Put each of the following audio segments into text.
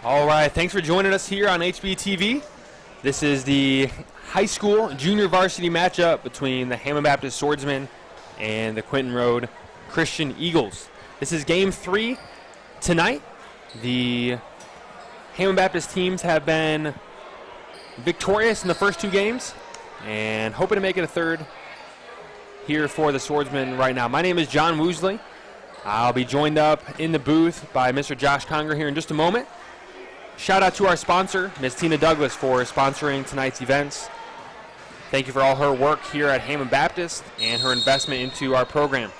All right, thanks for joining us here on HBTV. This is the high school junior varsity matchup between the Hammond Baptist Swordsmen and the Quinton Road Christian Eagles. This is game 3 tonight. The Hammond Baptist teams have been victorious in the first 2 games and hoping to make it a third here for the Swordsmen right now. My name is John Woosley. I'll be joined up in the booth by Mr. Josh Conger here in just a moment. Shout out to our sponsor, Ms. Tina Douglas, for sponsoring tonight's events. Thank you for all her work here at Hammond Baptist and her investment into our program.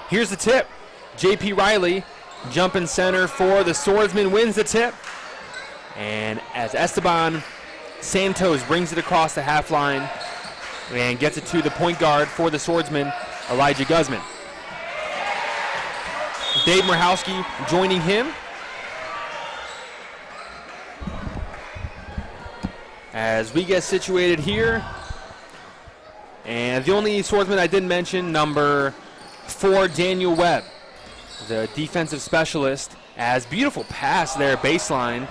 Here's the tip. J.P. Riley, jumping center for the Swordsmen, wins the tip. And as Esteban Santos brings it across the half line and gets it to the point guard for the Swordsmen, Elijah Guzman. Dave Mirhalski joining him. As we get situated here, and the only Swordsman I didn't mention, number 4, Daniel Webb, the defensive specialist, as beautiful pass there, baseline,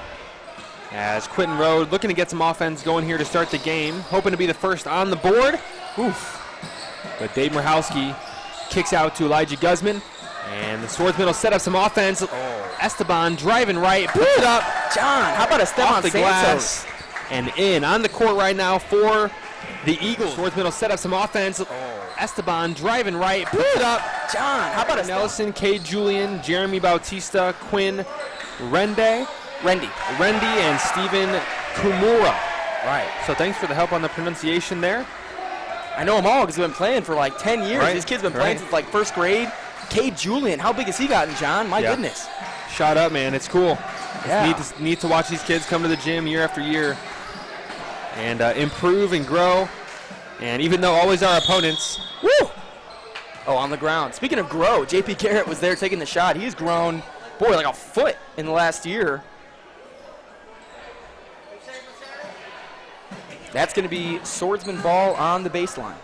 as Quinton Road looking to get some offense going here to start the game, hoping to be the first on the board. Oof. But Dave Mirhalski kicks out to Elijah Guzman, and the Swordsmen will set up some offense. Esteban driving right, puts it up. John, how about a step on the glass? And in on the court right now for the Eagles. Swordsmen will set up some offense. Esteban driving right, put it up. John, how about a Nelson, Cade Julian, Jeremy Bautista, Quinn Rendy, and Steven Kumura. Right. So thanks for the help on the pronunciation there. I know them all because they've been playing for like 10 years. Right. These kids have been playing since like first grade. Cade Julian, how big has he gotten, John? My goodness. Shot up, man. It's cool. Yeah. It's neat to watch these kids come to the gym year after year and improve and grow. And even though always our opponents. Woo! Oh, on the ground. Speaking of grow, J.P. Garrett was there taking the shot. He's grown, boy, like a foot in the last year. That's going to be Swordsman ball on the baseline.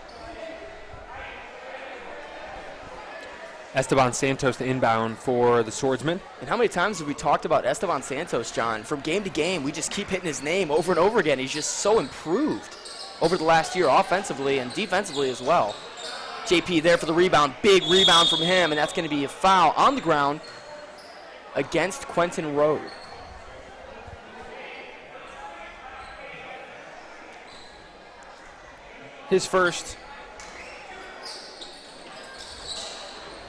Esteban Santos to inbound for the Swordsmen. And how many times have we talked about Esteban Santos, John? From game to game, we just keep hitting his name over and over again. He's just so improved over the last year offensively and defensively as well. JP there for the rebound. Big rebound from him, and that's going to be a foul on the ground against Quinton Road. His first.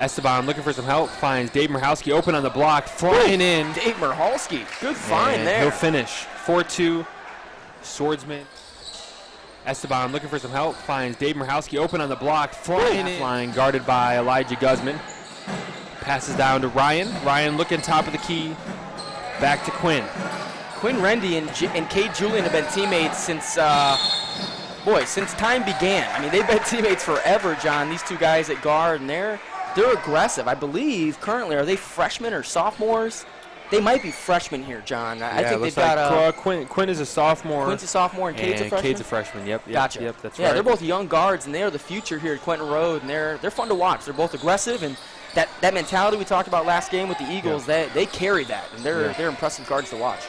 Esteban looking for some help, finds Dave Mirhalski open on the block, flying in. Dave Mirhalski, good find there. He'll finish. 4-2, Swordsman. Esteban looking for some help, finds Dave Mirhalski open on the block, flying in. Flying, guarded by Elijah Guzman. Passes down to Ryan. Ryan looking top of the key, back to Quinn. Quinn Rendy and Cade Julian have been teammates since, since time began. I mean, they've been teammates forever, John. These two guys at guard, and they're aggressive. I believe currently, are they freshmen or sophomores? They might be freshmen here, John. I think they've got Quinn is a sophomore. Quinn's a sophomore and Cade's a freshman? Cade's a freshman, yep. Gotcha. Yep, that's right. Yeah, they're both young guards, and they're the future here at Quinton Road, and they're fun to watch. They're both aggressive, and that mentality we talked about last game with the Eagles, they carry that, and they're impressive guards to watch.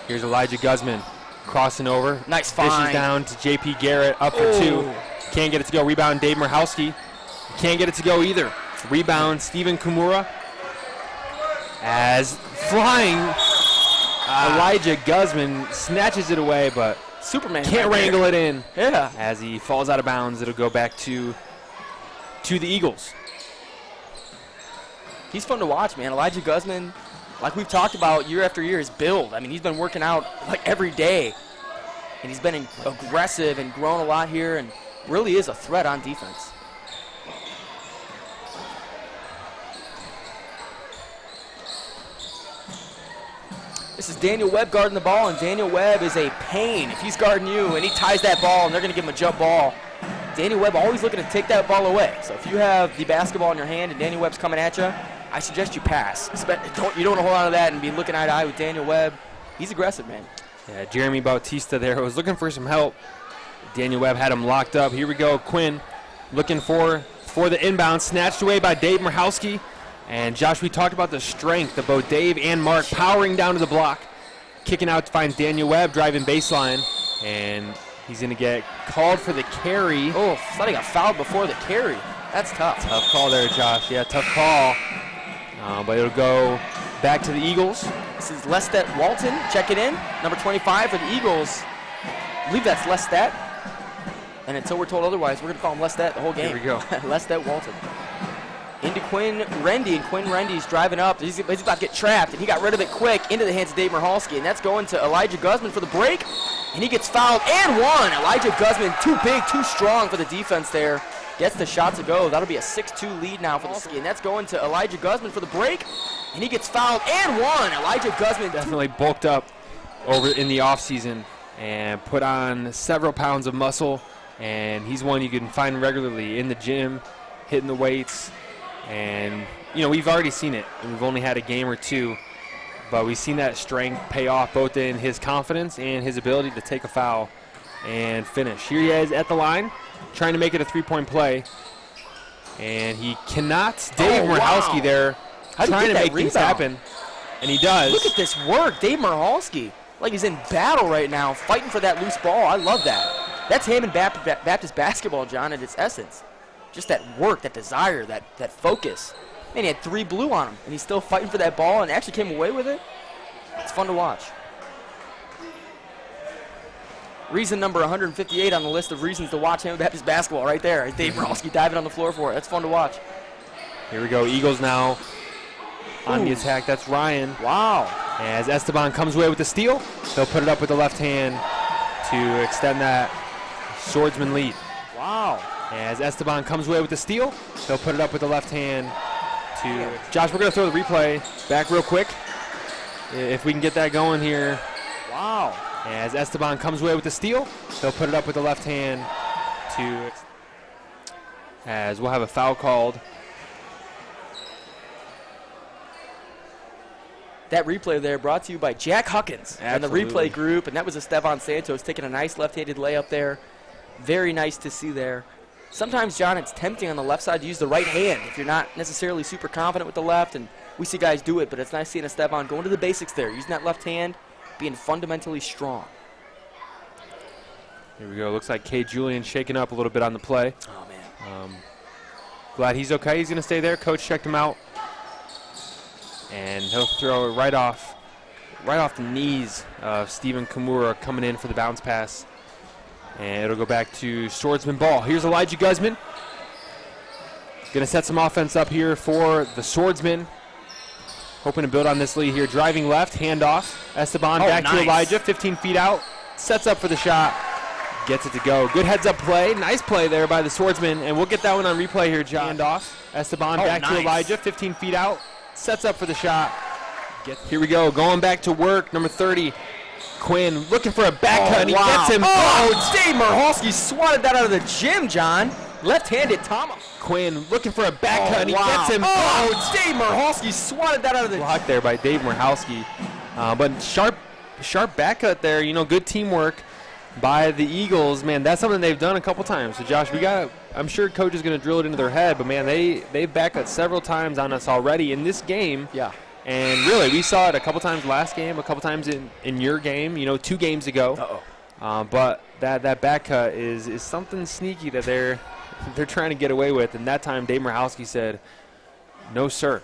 Here's Elijah Guzman. crossing over. Nice find. Dishes down to J.P. Garrett, up for two. Can't get it to go. Rebound, Dave Mirhalski. Can't get it to go either. Rebound, Steven Kimura. As flying, Elijah Guzman snatches it away, but Superman can't wrangle it in. Yeah. As he falls out of bounds, it'll go back to the Eagles. He's fun to watch, man. Elijah Guzman, like we've talked about year after year, his build. I mean, he's been working out like every day, and he's been aggressive and grown a lot here, and really is a threat on defense. This is Daniel Webb guarding the ball, and Daniel Webb is a pain if he's guarding you, and he ties that ball, and they're going to give him a jump ball. Daniel Webb always looking to take that ball away. So if you have the basketball in your hand and Daniel Webb's coming at you, I suggest you pass. You don't want to hold on to that and be looking eye to eye with Daniel Webb. He's aggressive, man. Yeah, Jeremy Bautista there was looking for some help. Daniel Webb had him locked up. Here we go, Quinn looking for the inbound, snatched away by Dave Mirhalski. And Josh, we talked about the strength of both Dave and Mark powering down to the block, kicking out to find Daniel Webb driving baseline, and he's going to get called for the carry. Oh, I thought he got fouled before the carry. That's tough. Tough call there, Josh. Yeah, tough call. But it'll go back to the Eagles. This is Lestat Walton checking in, number 25 for the Eagles. I believe that's Lestat. And until we're told otherwise, we're going to call him Lestat the whole game. Here we go. Lestat Walton. Into Quinn Rendy, and Quinn Rendy's driving up. He's about to get trapped, and he got rid of it quick into the hands of Dave Mirhalski, and that's going to Elijah Guzman for the break, and he gets fouled and one. Elijah Guzman, too big, too strong for the defense there. Gets the shot to go. That'll be a 6-2 lead now for the and that's going to Elijah Guzman for the break, and he gets fouled and one. Elijah Guzman definitely bulked up over in the offseason and put on several pounds of muscle, and he's one you can find regularly in the gym, hitting the weights. And, you know, we've already seen it, and we've only had a game or two, but we've seen that strength pay off both in his confidence and his ability to take a foul and finish. Here he is at the line, trying to make it a three-point play, and he cannot. Dave Mirhalski there trying to make things happen, and he does. Look at this work. Dave Mirhalski, like he's in battle right now, fighting for that loose ball. I love that. That's Hammond Baptist basketball, John, at its essence. Just that work, that desire, that focus. Man, he had 3 blue on him, and he's still fighting for that ball and actually came away with it. It's fun to watch. Reason number 158 on the list of reasons to watch Hammond Baptist basketball right there. Dave Mirhalski diving on the floor for it. That's fun to watch. Here we go. Eagles now on the attack. That's Ryan. Wow. As Esteban comes away with the steal, they'll put it up with the left hand to extend that Swordsman lead. Wow. As Esteban comes away with the steal, they'll put it up with the left hand to Josh. We're going to throw the replay back real quick, if we can get that going here. Wow. As Esteban comes away with the steal, they'll put it up with the left hand to, as we'll have a foul called. That replay there brought to you by Jack Huckins and the replay group, and that was Esteban Santos taking a nice left-handed layup there. Very nice to see there. Sometimes, John, it's tempting on the left side to use the right hand if you're not necessarily super confident with the left, and we see guys do it, but it's nice seeing Esteban going to the basics there, using that left hand, being fundamentally strong. Here we go. Looks like K. Julian shaking up a little bit on the play. Oh, man. Glad he's okay. He's going to stay there. Coach checked him out. And he'll throw it right off the knees of Steven Kimura coming in for the bounce pass. And it'll go back to Swordsman ball. Here's Elijah Guzman. Going to set some offense up here for the Swordsman. Hoping to build on this lead here. Driving left, handoff. Esteban back to Elijah, 15 feet out. Sets up for the shot. Gets it to go. Good heads-up play. Nice play there by the Swordsman. And we'll get that one on replay here, John. Handoff. Esteban back to Elijah, 15 feet out. Sets up for the shot. Here we go. Going back to work, number 30. Quinn looking for a back cut, and he gets him. Oh, Dave Mirhalski swatted that out of the gym, John. Left-handed Thomas. Quinn looking for a back cut, and he gets him. Oh, Dave Mirhalski swatted that out of the block there by Dave Mirhalski. But sharp back cut there. You know, good teamwork by the Eagles. Man, that's something they've done a couple times. So, Josh, I'm sure coach is going to drill it into their head, but, man, they've back cut several times on us already in this game. Yeah. And really, we saw it a couple times last game, a couple times in your game, 2 games ago. But that back cut is something sneaky that they're trying to get away with. And that time, Dave Mirhalski said, "No, sir."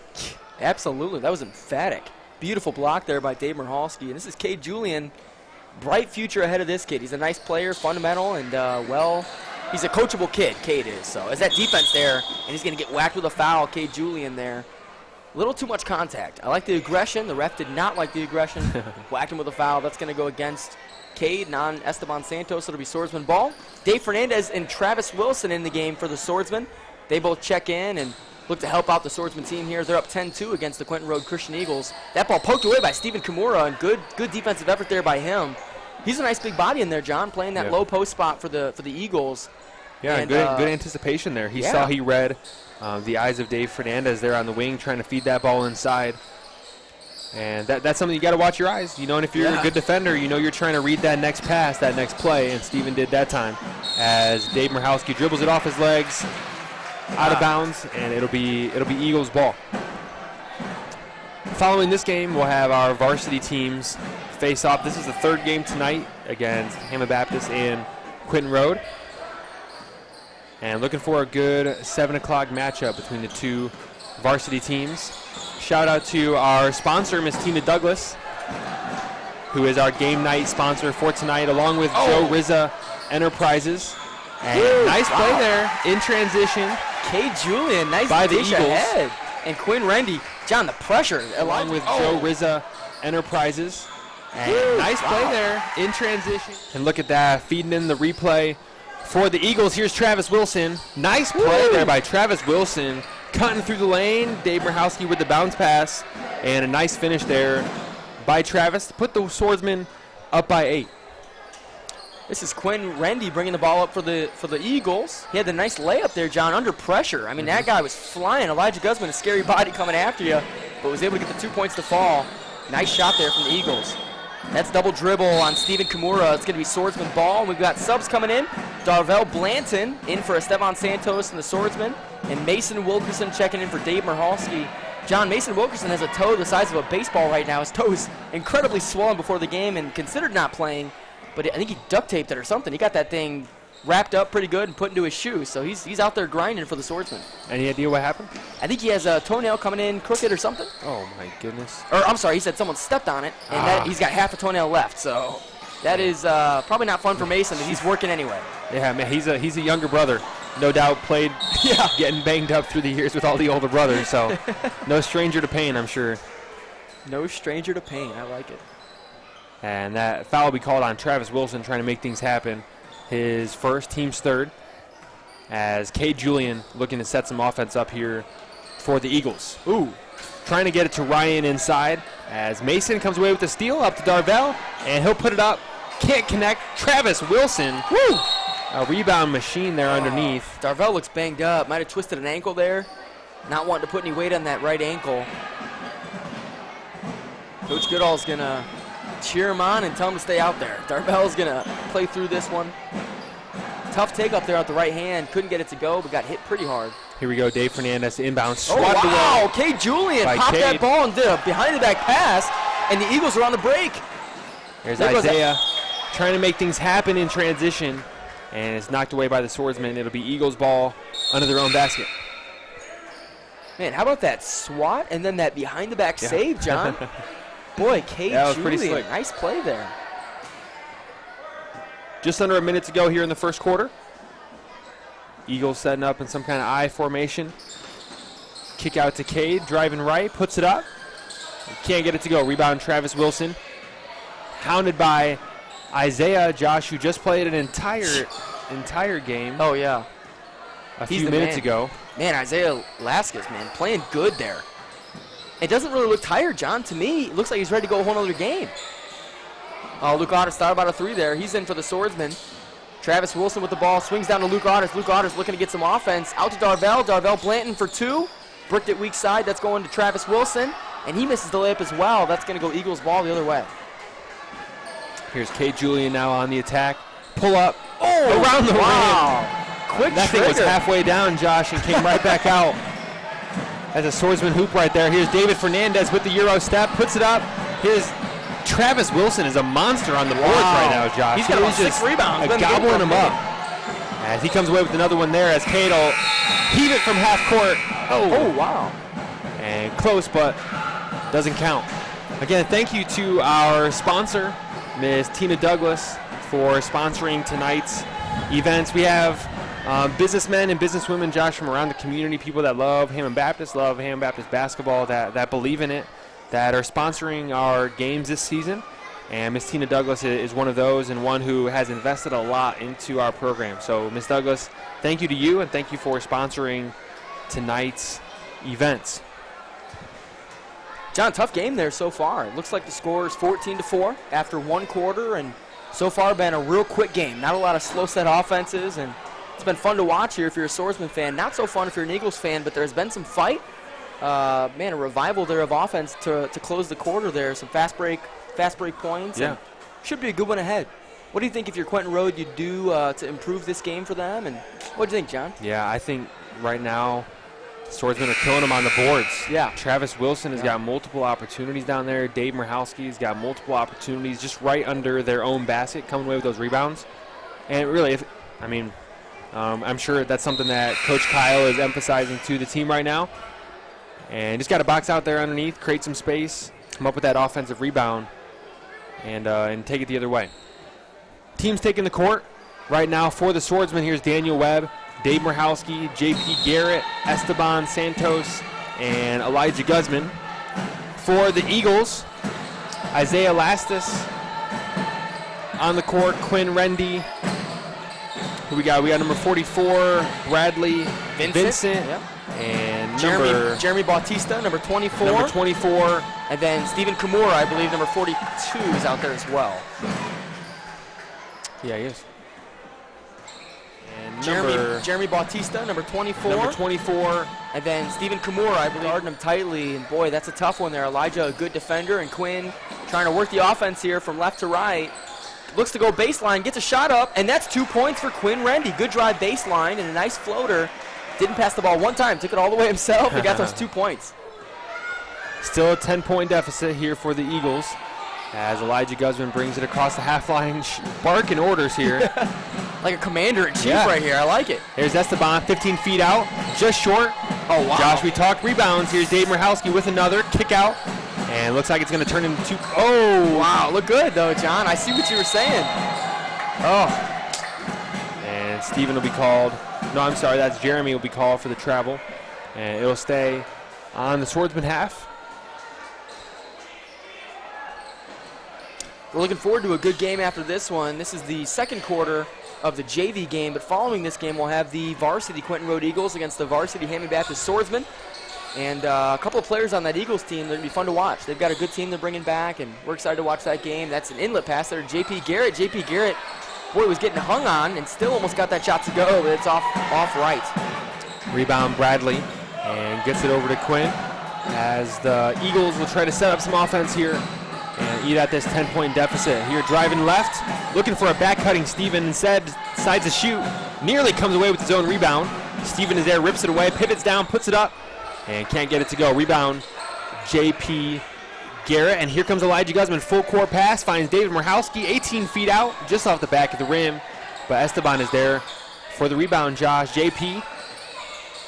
Absolutely. That was emphatic. Beautiful block there by Dave Mirhalski. And this is Cade Julian. Bright future ahead of this kid. He's a nice player, fundamental, and, he's a coachable kid, Cade is. So as that defense there, and he's going to get whacked with a foul, Cade Julian there. A little too much contact. I like the aggression. The ref did not like the aggression. Whacked him with a foul. That's going to go against Cade, non-Esteban Santos. It'll be Swordsman ball. Dave Fernandez and Travis Wilson in the game for the Swordsmen. They both check in and look to help out the Swordsman team here. They're up 10-2 against the Quinton Road Christian Eagles. That ball poked away by Stephen Kimura, and good defensive effort there by him. He's a nice big body in there, John, playing that low post spot for the Eagles. Yeah, and good anticipation there. He read the eyes of Dave Fernandez there on the wing, trying to feed that ball inside. And that's something you got to watch your eyes. And if you're a good defender, you're trying to read that next pass, that next play, and Steven did that time as Dave Mirhalski dribbles it off his legs, out of bounds, and it'll be Eagles ball. Following this game, we'll have our varsity teams face off. This is the 3rd game tonight against Hammond Baptist and Quinton Road. And looking for a good 7 o'clock matchup between the 2 varsity teams. Shout out to our sponsor, Miss Tina Douglas, who is our game night sponsor for tonight, along with Joe Rizza Enterprises. And nice play there in transition. Cade Julian, nice by the dish Eagles. Ahead. And Quinn Rendy, John, the pressure. Along with Joe Rizza Enterprises. And nice play there in transition. And look at that, feeding in the replay for the Eagles. Here's Travis Wilson. Nice play there by Travis Wilson. Cutting through the lane. Dave Mirhalski with the bounce pass. And a nice finish there by Travis to put the Swordsmen up by 8. This is Quinn Rendy bringing the ball up for the Eagles. He had the nice layup there, John, under pressure. I mean, that guy was flying. Elijah Guzman, a scary body coming after you, but was able to get the 2 points to fall. Nice shot there from the Eagles. That's double dribble on Stephen Kimura. It's going to be Swordsman ball. We've got subs coming in. Darvell Blanton in for Esteban Santos and the Swordsman. And Mason Wilkerson checking in for Dave Mirhalski. John, Mason Wilkerson has a toe the size of a baseball right now. His toe is incredibly swollen before the game and considered not playing. But I think he duct taped it or something. He got that thing wrapped up pretty good and put into his shoe. So he's out there grinding for the Swordsman. Any idea what happened? I think he has a toenail coming in crooked or something. Oh, my goodness. Or I'm sorry, he said someone stepped on it, and that he's got half a toenail left. So that is probably not fun for Mason, but he's working anyway. Yeah, man, he's a younger brother. No doubt played getting banged up through the years with all the older brothers. So no stranger to pain, I'm sure. No stranger to pain. I like it. And that foul will be called on Travis Wilson, trying to make things happen. His first, team's 3rd, as Cade Julian looking to set some offense up here for the Eagles. Trying to get it to Ryan inside, as Mason comes away with the steal up to Darvell, and he'll put it up. Can't connect. Travis Wilson. A rebound machine there underneath. Darvell looks banged up. Might have twisted an ankle there. Not wanting to put any weight on that right ankle. Coach Goodall's going to cheer him on and tell him to stay out there. Darvell's going to play through this one. Tough take up there at the right hand. Couldn't get it to go, but got hit pretty hard. Here we go. Dave Fernandez inbound. Oh, wow. Cade Julian popped that ball and did a behind-the-back pass, and the Eagles are on the break. There's Isaiah trying to make things happen in transition, and it's knocked away by the Swordsman. It'll be Eagles ball under their own basket. Man, how about that swat and then that behind-the-back save, John? Boy, Cade that was Julian, pretty slick. Nice play there. Just under a minute to go here in the first quarter. Eagles setting up in some kind of I formation. Kick out to Cade, driving right, puts it up. Can't get it to go. Rebound Travis Wilson. Hounded by Isaiah Josh, who just played an entire game. Oh, yeah. A few minutes ago. Man, Isaiah Laskus, man, playing good there. It doesn't really look tired, John. To me, it looks like he's ready to go a whole other game. Oh, Luke Otis thought about a 3 there. He's in for the Swordsman. Travis Wilson with the ball, swings down to Luke Otis. Luke Otis looking to get some offense. Out to Darvell. Darvell Blanton for 2. Bricked it weak side. That's going to Travis Wilson. And he misses the layup as well. That's going to go Eagles ball the other way. Here's Cade Julian now on the attack. Pull up. Oh, around the rim. Quick That thing was halfway down, Josh, and came right back out. That's a Swordsman hoop right there. Here's David Fernandez with the Euro step, puts it up. Here's Travis Wilson is a monster on the boards right now, Josh. He's got about 6 rebounds. Gobbling him up. As he comes away with another one there as Cade will heave it from half court. Oh, wow. And close, but doesn't count. Again, thank you to our sponsor, Ms. Tina Douglas, for sponsoring tonight's events. We have businessmen and businesswomen, Josh, from around the community, people that love Hammond Baptist basketball, that believe in it, that are sponsoring our games this season. And Ms. Tina Douglas is one of those, and one who has invested a lot into our program. So, Ms. Douglas, thank you to you, and thank you for sponsoring tonight's events. John, tough game there so far. It looks like the score is 14-4 after 1 quarter, and so far been a real quick game. Not a lot of slow set offenses, and it's been fun to watch here if you're a Swordsman fan. Not so fun if you're an Eagles fan, but there's been some fight. A revival there of offense to close the quarter there. Some fast break points. Yeah. Should be a good one ahead. What do you think if you're Quentin Road you'd do to improve this game for them? And what do you think, John? Yeah, I think right now Swordsmen are killing them on the boards. Yeah. Travis Wilson has got multiple opportunities down there. Dave Mirhalski has got multiple opportunities just right under their own basket, coming away with those rebounds. And really, I'm sure that's something that Coach Kyle is emphasizing to the team right now. And just got to box out there underneath, create some space, come up with that offensive rebound, and take it the other way. Team's taking the court right now for the Swordsmen. Here's Daniel Webb, Dave Mirhalski, JP Garrett, Esteban Santos, and Elijah Guzman. For the Eagles, Isaiah Lastis on the court, Quinn Rendy. Who we got? We got number 44, Bradley Vincent. Yeah. And Jeremy Bautista, number 24. Number 24. And then Stephen Kimura, I believe, number 42 is out there as well. Yeah, he is. And Jeremy Bautista, number 24. Number 24. And then Stephen Kimura, I believe, guarding him tightly. And, boy, that's a tough one there. Elijah, a good defender. And Quinn trying to work the offense here from left to right. Looks to go baseline, gets a shot up, and that's 2 points for Quinn Rendy. Good drive baseline and a nice floater. Didn't pass the ball one time, took it all the way himself. He got those 2 points. Still a 10-point deficit here for the Eagles as Elijah Guzman brings it across the half line, barking orders here. Like a commander-in-chief right here. I like it. There's Esteban, 15 feet out, just short. Oh, wow. Josh, we talked rebounds. Here's Dave Mirhalski with another kick out. And looks like it's going to turn into 2. Oh, wow. Look good, though, John. I see what you were saying. Oh. And Steven will be called. No, I'm sorry. That's Jeremy will be called for the travel. And it'll stay on the Swordsman half. We're looking forward to a good game after this one. This is the second quarter of the JV game, but following this game, we'll have the varsity Quentin Road Eagles against the varsity Hammond Baptist Swordsmen. And a couple of players on that Eagles team that will be fun to watch. They've got a good team they're bringing back, and we're excited to watch that game. That's an inlet pass there. JP Garrett, boy, was getting hung on and still almost got that shot to go, but it's off right. Rebound Bradley, and gets it over to Quinn as the Eagles will try to set up some offense here and eat at this 10-point deficit. Here driving left, looking for a back-cutting Steven. Instead, decides to shoot. Nearly comes away with his own rebound. Steven is there, rips it away, pivots down, puts it up, and can't get it to go. Rebound, J.P. Garrett. And here comes Elijah Guzman. Full court pass, finds David Mirhalski, 18 feet out, just off the back of the rim. But Esteban is there for the rebound, Josh. J.P.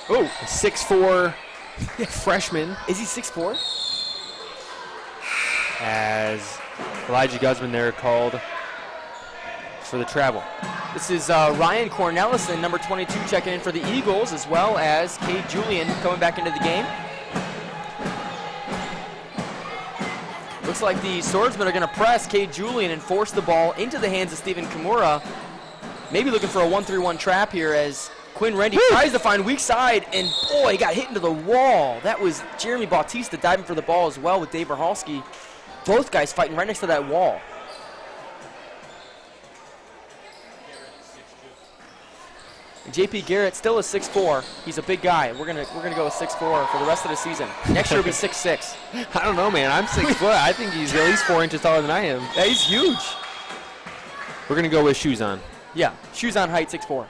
Oh, 6'4" freshman. Is he 6'4"? As Elijah Guzman there called for the travel. This is Ryan Cornelison, number 22, checking in for the Eagles, as well as Cade Julian coming back into the game. Looks like the Swordsmen are going to press Cade Julian and force the ball into the hands of Stephen Kimura. Maybe looking for a 1-3-1 trap here as Quinn Rendy tries to find weak side, and boy, he got hit into the wall. That was Jeremy Bautista diving for the ball as well with Dave Mirhalski. Both guys fighting right next to that wall. JP Garrett still is 6'4". He's a big guy. We're gonna go with 6'4" for the rest of the season. Next year will be 6'6". I don't know, man. I'm 6 foot. I think he's at least 4 inches taller than I am. Yeah, he's huge. We're gonna go with shoes on. Yeah, shoes on height, 6'4".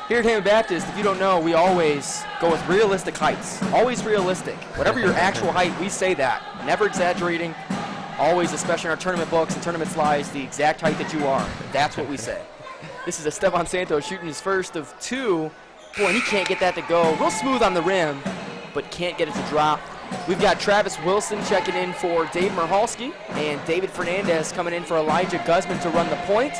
Here at Hammond Baptist, if you don't know, we always go with realistic heights. Always realistic. Whatever your actual height, we say that. Never exaggerating. Always, especially in our tournament books and tournament slides, the exact height that you are. That's what we say. This is Esteban Santos shooting his first of 2. Boy, and he can't get that to go. Real smooth on the rim, but can't get it to drop. We've got Travis Wilson checking in for Dave Mirhalski, and David Fernandez coming in for Elijah Guzman to run the point.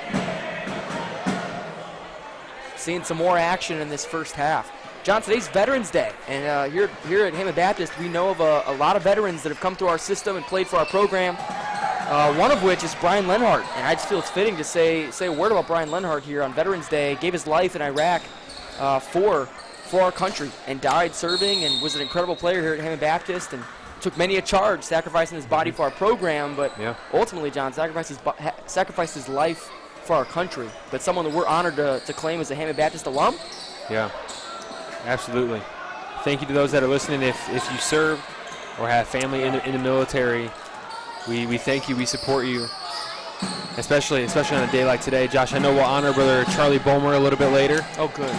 Seeing some more action in this first half. John, today's Veterans Day, and here at Hammond Baptist, we know of a lot of veterans that have come through our system and played for our program. One of which is Brian Lenhart, and I just feel it's fitting to say a word about Brian Lenhart here on Veterans Day. Gave his life in Iraq for our country and died serving, and was an incredible player here at Hammond Baptist, and took many a charge, sacrificing his body for our program, but ultimately, John, sacrificed his life for our country, but someone that we're honored to claim as a Hammond Baptist alum. Yeah, absolutely. Thank you to those that are listening. If you serve or have family in the military, we thank you, we support you, especially on a day like today. Josh, I know we'll honor Brother Charlie Bomer a little bit later. Oh, good.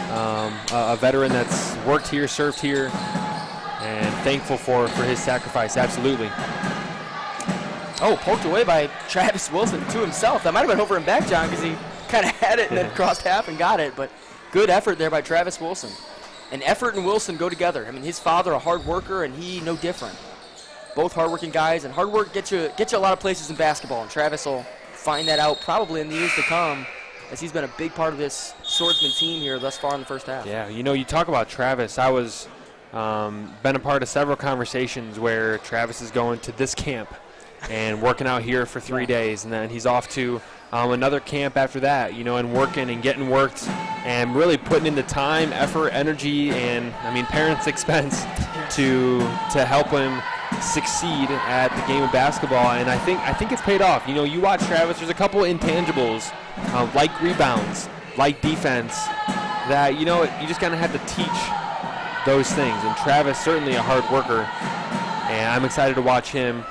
A veteran that's worked here, served here, and thankful for his sacrifice, absolutely. Oh, poked away by Travis Wilson to himself. That might have been over and back, John, because he kind of had it and then crossed half and got it. But good effort there by Travis Wilson. And effort and Wilson go together. I mean, his father, a hard worker, and he no different. Both hardworking guys, and hard work gets you a lot of places in basketball. And Travis will find that out probably in the years to come, as he's been a big part of this Swordsman team here thus far in the first half. Yeah, you talk about Travis. I was been a part of several conversations where Travis is going to this camp and working out here for 3 days, and then he's off to another camp after that, and working and getting worked and really putting in the time, effort, energy, and, parents' expense to help him succeed at the game of basketball. And I think it's paid off. You watch Travis, there's a couple intangibles, like rebounds, like defense, that, you just kind of have to teach those things. And Travis, certainly a hard worker, and I'm excited to watch him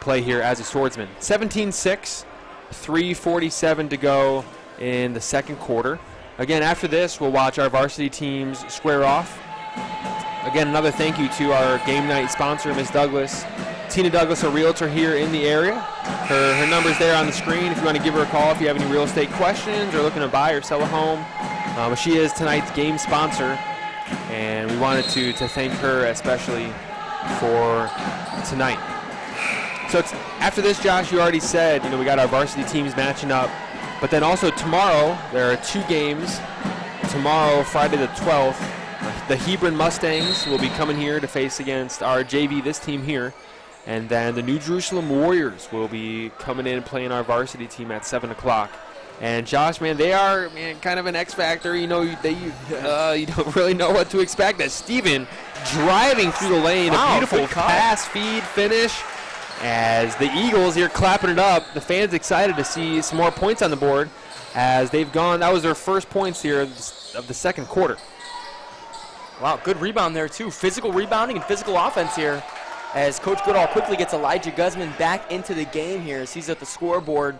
play here as a Swordsman. 17-6, 3:47 to go in the second quarter. Again, after this, we'll watch our varsity teams square off. Again, another thank you to our game night sponsor, Ms. Douglas. Tina Douglas, a realtor here in the area. Her number's there on the screen if you want to give her a call if you have any real estate questions or looking to buy or sell a home. She is tonight's game sponsor, and we wanted to thank her especially for tonight. So after this, Josh, you already said, we got our varsity teams matching up. But then also tomorrow, there are 2 games. Tomorrow, Friday the 12th, the Hebron Mustangs will be coming here to face against our JV, this team here. And then the New Jerusalem Warriors will be coming in and playing our varsity team at 7 o'clock. And Josh, they are kind of an X factor. You don't really know what to expect. As Steven driving through the lane, a beautiful pass, feed, finish. As the Eagles here clapping it up, the fans excited to see some more points on the board as they've gone. That was their first points here of the second quarter. Wow, good rebound there too. Physical rebounding and physical offense here as Coach Goodall quickly gets Elijah Guzman back into the game here as he's at the scoreboard.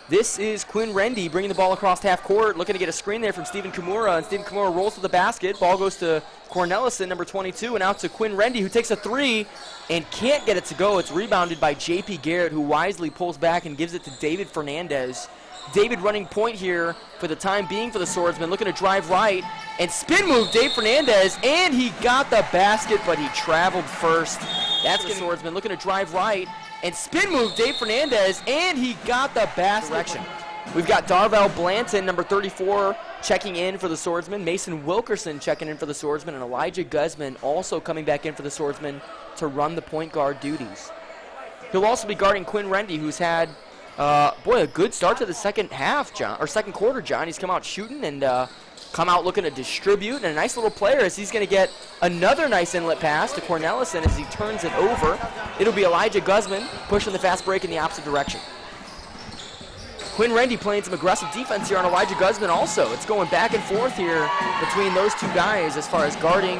This is Quinn Rendy bringing the ball across half court, looking to get a screen there from Stephen Kimura, and Stephen Kimura rolls to the basket. Ball goes to Cornelison, number 22, and out to Quinn Rendy, who takes a 3 and can't get it to go. It's rebounded by J.P. Garrett, who wisely pulls back and gives it to David Fernandez. David running point here for the time being for the Swordsman, looking to drive right, and spin move Dave Fernandez, and he got the basket, but he traveled first. That's the Swordsman looking to drive right, and spin move Dave Fernandez, and he got the basket. We've got Darvell Blanton, number 34, checking in for the Swordsman. Mason Wilkerson checking in for the Swordsman, and Elijah Guzman also coming back in for the Swordsman to run the point guard duties. He'll also be guarding Quinn Rendy, who's had, a good start to the second half, John, or second quarter, John. He's come out shooting and come out looking to distribute, and a nice little player as he's going to get another nice inlet pass to Cornelison as he turns it over. It'll be Elijah Guzman pushing the fast break in the opposite direction. Quinn Rendy playing some aggressive defense here on Elijah Guzman also. It's going back and forth here between those two guys as far as guarding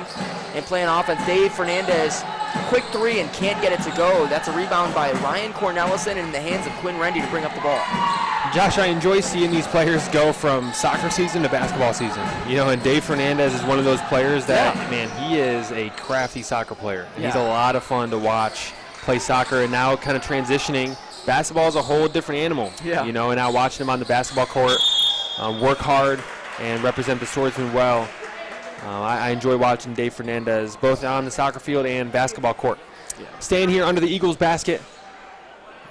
and playing offense. Dave Fernandez Quick three and can't get it to go. That's a rebound by Ryan Cornelison in the hands of Quinn Rendy to bring up the ball. Josh, I enjoy seeing these players go from soccer season to basketball season. And Dave Fernandez is one of those players that, man, he is a crafty soccer player. And he's a lot of fun to watch play soccer, and now kind of transitioning. Basketball is a whole different animal. And now watching him on the basketball court work hard and represent the Swordsmen well. I enjoy watching Dave Fernandez both on the soccer field and basketball court. Staying here under the Eagles basket,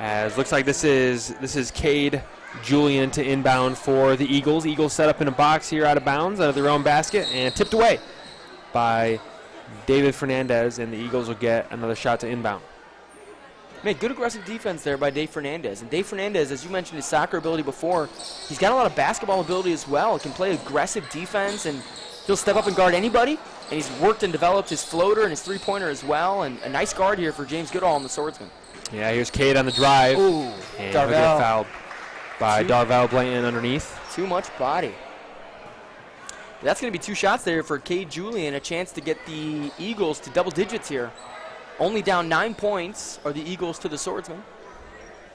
as looks like this is Cade Julian to inbound for the Eagles. Eagles set up in a box here out of bounds, out of their own basket, and tipped away by David Fernandez, and the Eagles will get another shot to inbound. Man, good aggressive defense there by Dave Fernandez. And Dave Fernandez, as you mentioned his soccer ability before, he's got a lot of basketball ability as well. He can play aggressive defense, and he'll step up and guard anybody. And he's worked and developed his floater and his three-pointer as well. And a nice guard here for James Goodall and the Swordsmen. Yeah, here's Cade on the drive. Ooh, and he'll get fouled by Darvell Blanton underneath. Too much body. That's going to be 2 shots there for Cade Julian, a chance to get the Eagles to double digits here. Only down 9 points are the Eagles to the Swordsmen.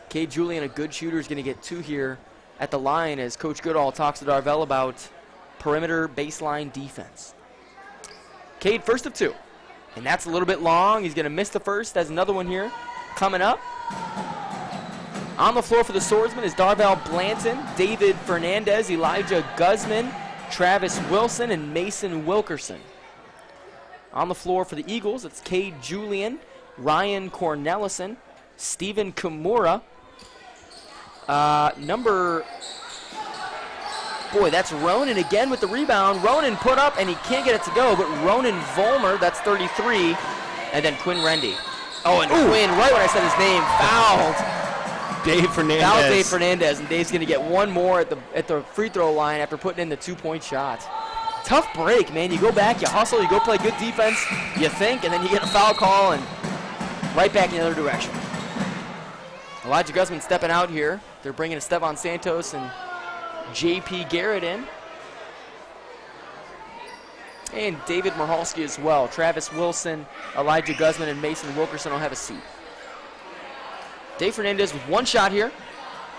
Cade Julian, a good shooter, is going to get 2 here at the line as Coach Goodall talks to Darvell about perimeter baseline defense. Cade, first of 2. And that's a little bit long. He's going to miss the first. There's another one here coming up. On the floor for the Swordsmen is Darvell Blanton, David Fernandez, Elijah Guzman, Travis Wilson, and Mason Wilkerson. On the floor for the Eagles, it's Cade Julian, Ryan Cornelison, Stephen Kimura. That's Ronan again with the rebound. Ronan put up, and he can't get it to go, but Ronan Volmer, that's 33, and then Quinn Rendy. Oh, and Quinn, right when I said his name, fouled Dave Fernandez. Fouled Dave Fernandez, and Dave's going to get one more at the free throw line after putting in the 2-point shot. Tough break, man. You go back, you hustle, you go play good defense, you think, and then you get a foul call and right back in the other direction. Elijah Guzman stepping out here. They're bringing Esteban Santos and J.P. Garrett in. And David Mirhalski as well. Travis Wilson, Elijah Guzman, and Mason Wilkerson will have a seat. Dave Fernandez with 1 shot here.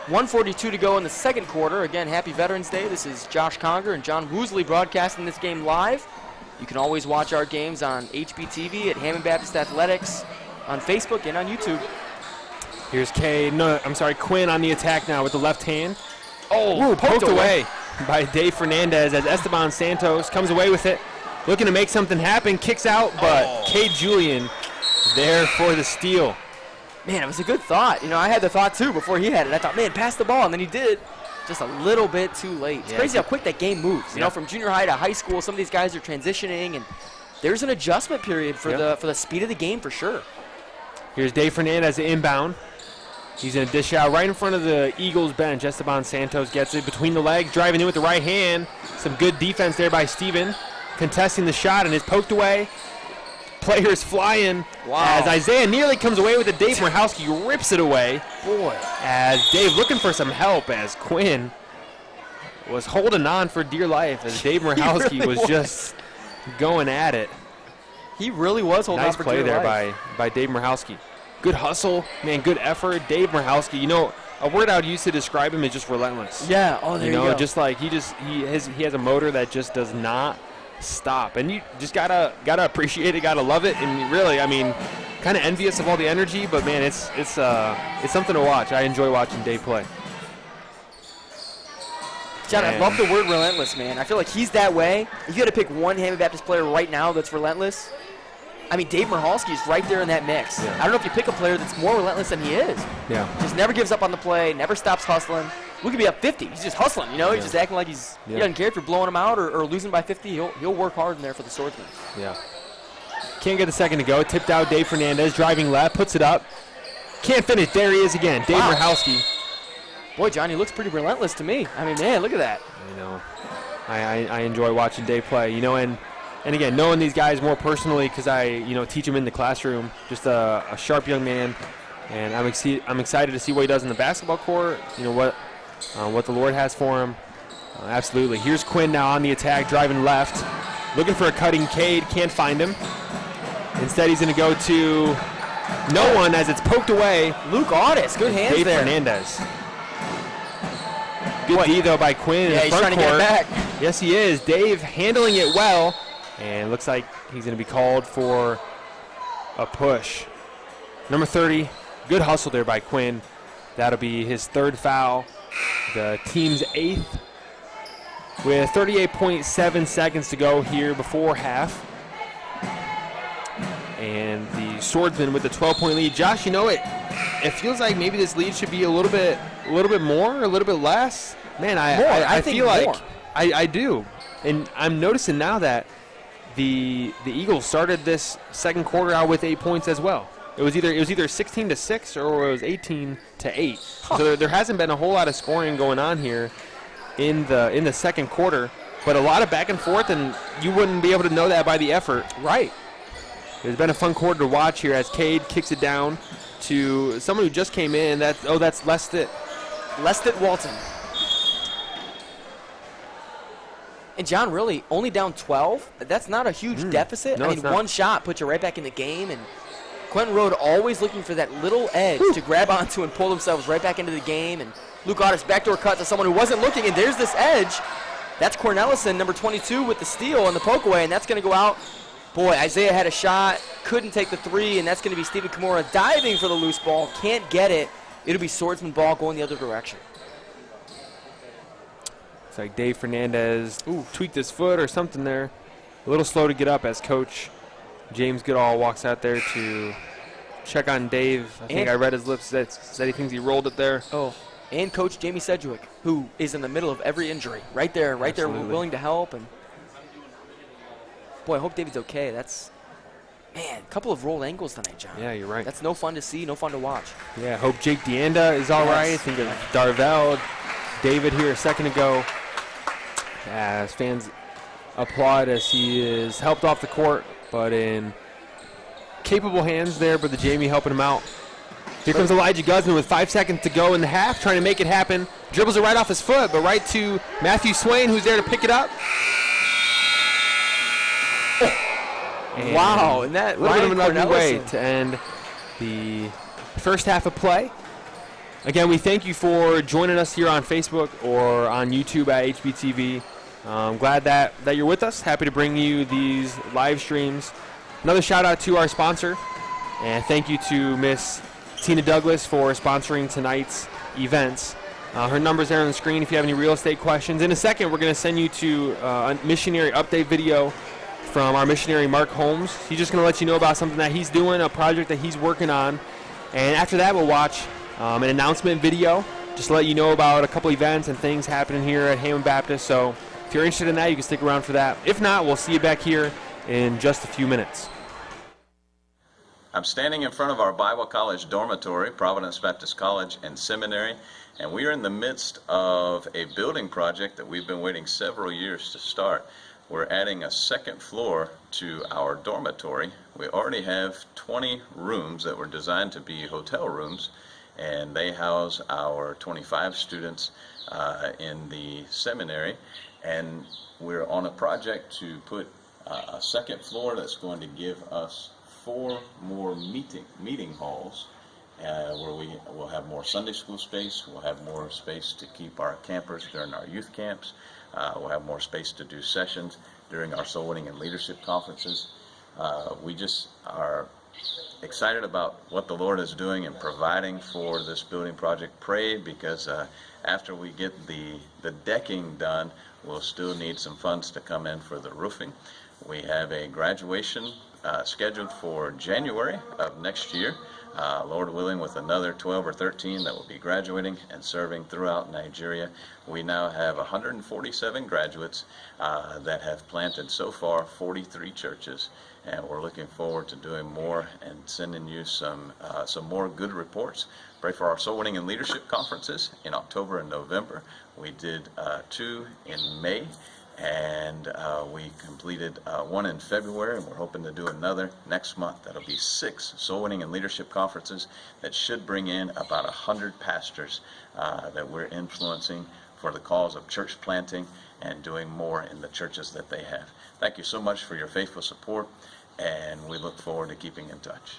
1:42 to go in the second quarter. Again, happy Veterans Day. This is Josh Conger and John Woosley broadcasting this game live. You can always watch our games on HBTV at Hammond Baptist Athletics on Facebook and on YouTube. Here's Quinn on the attack now with the left hand. Oh, poked away by Dave Fernandez as Esteban Santos comes away with it. Looking to make something happen, kicks out, but Cade Julian there for the steal. Man, it was a good thought. I had the thought too before he had it. I thought, man, pass the ball, and then he did. Just a little bit too late. It's crazy how quick that game moves. From junior high to high school, some of these guys are transitioning, and there's an adjustment period for the speed of the game for sure. Here's Dave Fernandez inbound. He's going to dish out right in front of the Eagles bench. Esteban Santos gets it between the legs, driving in with the right hand. Some good defense there by Steven, contesting the shot, and is poked away. Players flying as Isaiah nearly comes away with it. Dave Mirhalski rips it away. Boy. As Dave looking for some help as Quinn was holding on for dear life as Dave Mirhalski was just going at it. He really was holding on for dear life. Nice play there by Dave Mirhalski. Good hustle, man, good effort. Dave Mirhalski, a word I would use to describe him is just relentless. Yeah, there you go. Just like he has a motor that just does not stop, and you just gotta appreciate it, gotta love it, and really, kind of envious of all the energy, but man, it's something to watch. I enjoy watching Dave play. John, I love the word relentless, man. I feel like he's that way. If you had to pick one Hammond Baptist player right now that's relentless, Dave Mirhalski is right there in that mix. Yeah. I don't know if you pick a player that's more relentless than he is. Yeah. Just never gives up on the play, never stops hustling. We could be up 50. He's just hustling, He's just acting like he doesn't care if you're blowing him out or losing by 50. He'll work hard in there for the Swordsmen. Yeah. Can't get a second to go. Tipped out Dave Fernandez, driving left, puts it up. Can't finish. There he is again. Dave Mirhalski. Boy, John, he looks pretty relentless to me. Man, look at that. I enjoy watching Dave play, and again, knowing these guys more personally because I, teach them in the classroom, just a sharp young man, and I'm excited to see what he does in the basketball court, what the Lord has for him. Absolutely. Here's Quinn now on the attack, driving left, looking for a cutting Cade, can't find him. Instead, he's going to go to no one as it's poked away. Luke Audis, good hands Dave there. Fernandez. Good D, though, by Quinn in the he's front trying to court. get it back. Yes, he is. Dave handling it well. And looks like he's going to be called for a push. Number 30, good hustle there by Quinn. That'll be his third foul, the team's 8th. With 38.7 seconds to go here before half. And the Swordsmen with the 12-point lead. Josh, you know, it feels like maybe this lead should be a little bit more, a little bit less. Man, I feel like I do. And I'm noticing now that the Eagles started this second quarter out with 8 points as well. It was either 16-6 or it was 18-8. So there hasn't been a whole lot of scoring going on here in the second quarter, but a lot of back and forth, and you wouldn't be able to know that by the effort. Right. It's been a fun quarter to watch here as Cade kicks it down to someone who just came in. That's Lestit. Lestit Walton. And John, really, only down 12. That's not a huge deficit. No, I mean, one shot puts you right back in the game, and Quentin Road always looking for that little edge to grab onto and pull themselves right back into the game. And Luke Audis backdoor cut to someone who wasn't looking, and there's this edge. That's Cornelison, number 22, with the steal and the poke away, and that's going to go out. Boy, Isaiah had a shot, couldn't take the three, and that's going to be Steven Kimura diving for the loose ball. Can't get it. It'll be Swordsman ball going the other direction. It's like Dave Fernandez tweaked his foot or something there. A little slow to get up as Coach James Goodall walks out there to check on Dave. I think I read his lips that said he thinks he rolled it there. Oh, and Coach Jamie Sedgwick, who is in the middle of every injury. Right there, willing to help. And boy, I hope David's okay. That's, man, a couple of rolled ankles tonight, John. Yeah, you're right. That's no fun to see, no fun to watch. Yeah, hope Jake DeAnda is all right. Think of Darvell, David here a second ago. As fans applaud as he is helped off the court, but in capable hands there, but the Jamie helping him out. Here comes Elijah Guzman with 5 seconds to go in the half, trying to make it happen. Dribbles it right off his foot, but right to Matthew Swain, who's there to pick it up. And wow, and that a little bit of an ugly way Cornelison to end the first half of play. Again, we thank you for joining us here on Facebook or on YouTube at HBTV. I'm glad that you're with us. Happy to bring you these live streams. Another shout out to our sponsor, and thank you to Miss Tina Douglas for sponsoring tonight's events. Her number's there on the screen if you have any real estate questions. In a second, we're going to send you to a missionary update video from our missionary Mark Holmes. He's just going to let you know about something that he's doing, a project that he's working on. And after that, we'll watch an announcement video just to let you know about a couple events and things happening here at Hammond Baptist. So if you're interested in that, you can stick around for that. If not, we'll see you back here in just a few minutes. I'm standing in front of our Bible College dormitory, Providence Baptist College and Seminary, and we are in the midst of a building project that we've been waiting several years to start. We're adding a second floor to our dormitory. We already have 20 rooms that were designed to be hotel rooms, and they house our 25 students in the seminary. And we're on a project to put a second floor that's going to give us 4 more meeting halls where we will have more Sunday school space. We'll have more space to keep our campers during our youth camps. We'll have more space to do sessions during our soul winning and leadership conferences. We just are excited about what the Lord is doing and providing for this building project. Pray, because after we get the decking done, we'll still need some funds to come in for the roofing. We have a graduation scheduled for January of next year, Lord willing, with another 12 or 13 that will be graduating and serving throughout Nigeria. We now have 147 graduates that have planted so far 43 churches, and we're looking forward to doing more and sending you some more good reports. Pray for our soul winning and leadership conferences in October and November. We did 2 in May, and we completed 1 in February, and we're hoping to do another next month. That'll be 6 soul winning and leadership conferences that should bring in about 100 pastors that we're influencing for the cause of church planting and doing more in the churches that they have. Thank you so much for your faithful support, and we look forward to keeping in touch.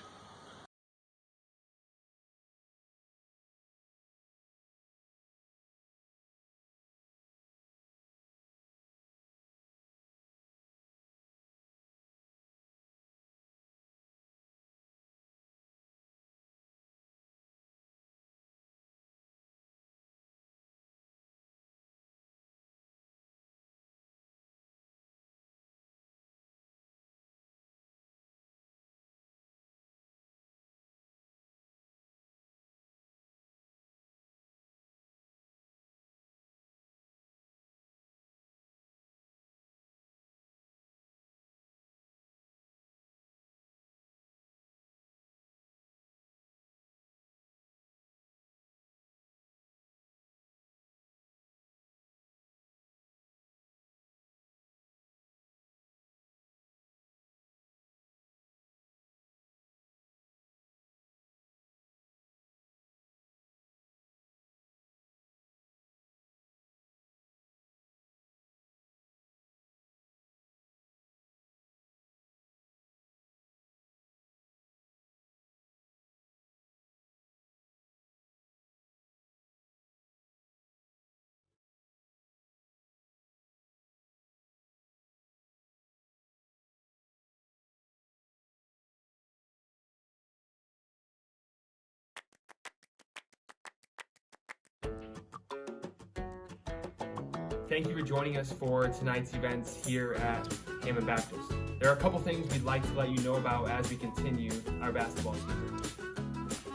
Thank you for joining us for tonight's events here at Hammond Baptist. There are a couple things we'd like to let you know about as we continue our basketball season.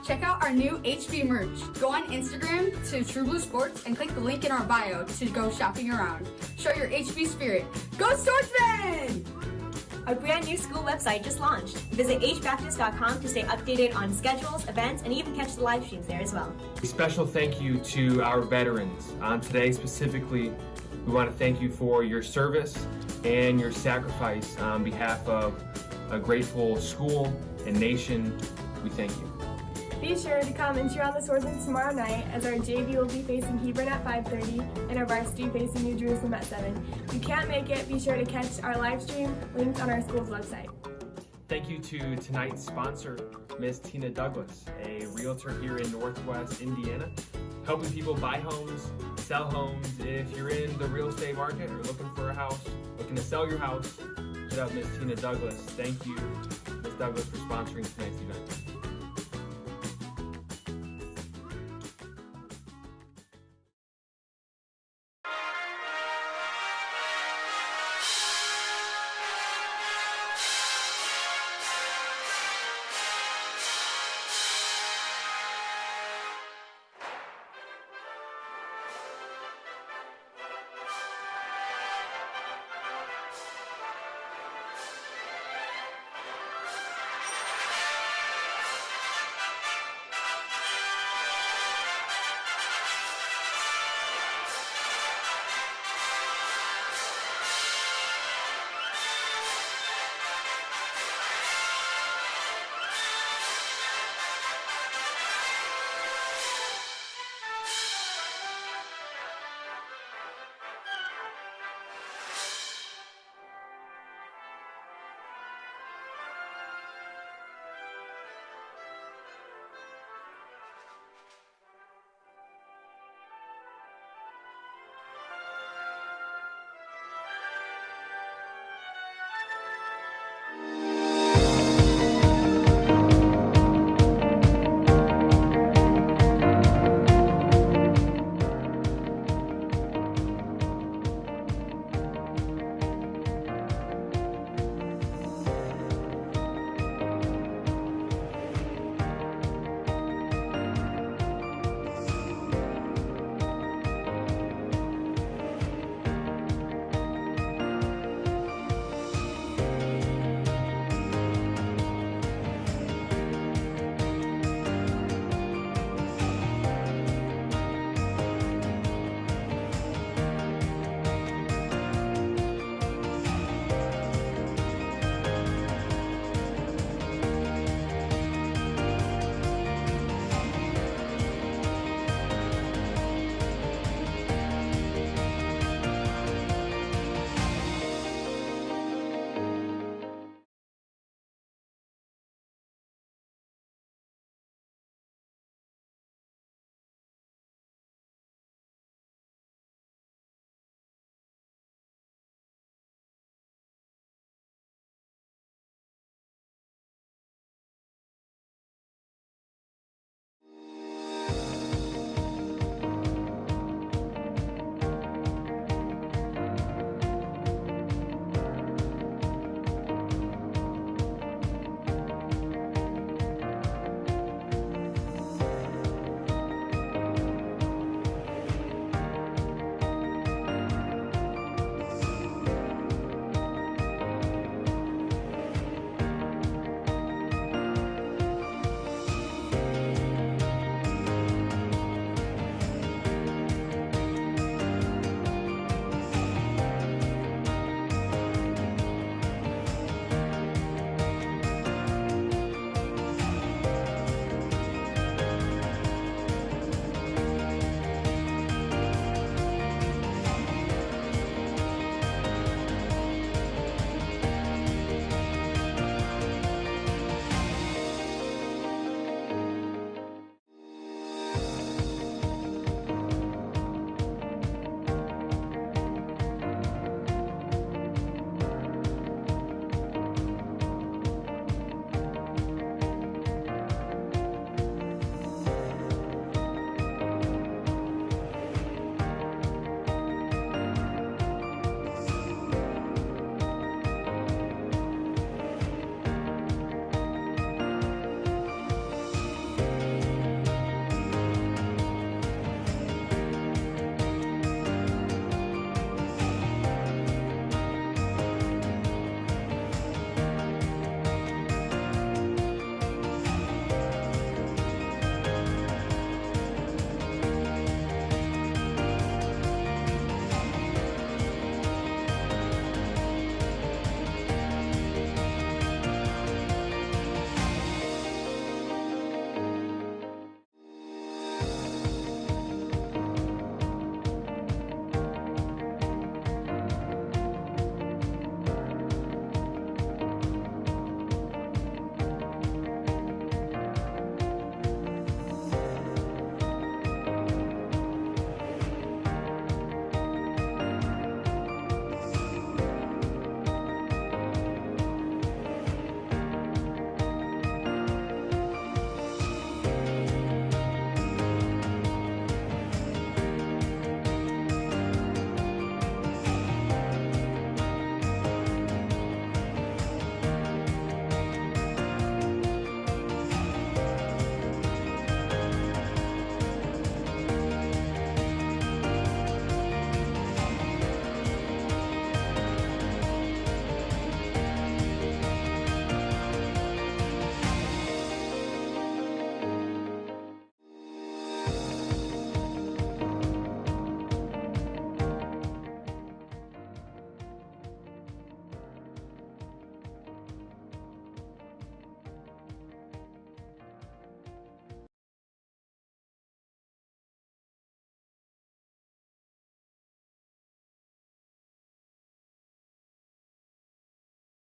Check out our new HB merch. Go on Instagram to True Blue Sports and click the link in our bio to go shopping around. Show your HB spirit. Go Swordsmen! Our brand new school website just launched. Visit hbaptist.com to stay updated on schedules, events, and even catch the live streams there as well. A special thank you to our veterans. Today specifically, we want to thank you for your service and your sacrifice on behalf of a grateful school and nation. We thank you. Be sure to come and cheer on the Swordsmen tomorrow night as our JV will be facing Hebron at 5:30 and our varsity facing New Jerusalem at 7. If you can't make it, be sure to catch our live stream linked on our school's website. Thank you to tonight's sponsor, Ms. Tina Douglas, a realtor here in Northwest Indiana, helping people buy homes, sell homes. If you're in the real estate market or looking for a house, looking to sell your house, hit up Ms. Tina Douglas. Thank you, Ms. Douglas, for sponsoring tonight's event.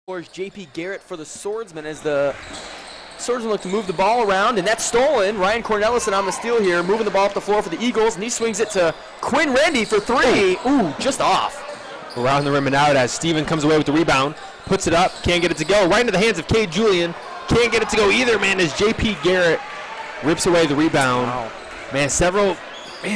Here's JP Garrett for the Swordsmen as the Swordsmen look to move the ball around, and that's stolen. Ryan Cornelison on the steal here, moving the ball up the floor for the Eagles, and he swings it to Quinn Rendy for three. Ooh, just off. Around the rim and out as Steven comes away with the rebound, puts it up, can't get it to go. Right into the hands of Cade Julian. Can't get it to go either, man, as JP Garrett rips away the rebound. Wow. Man, several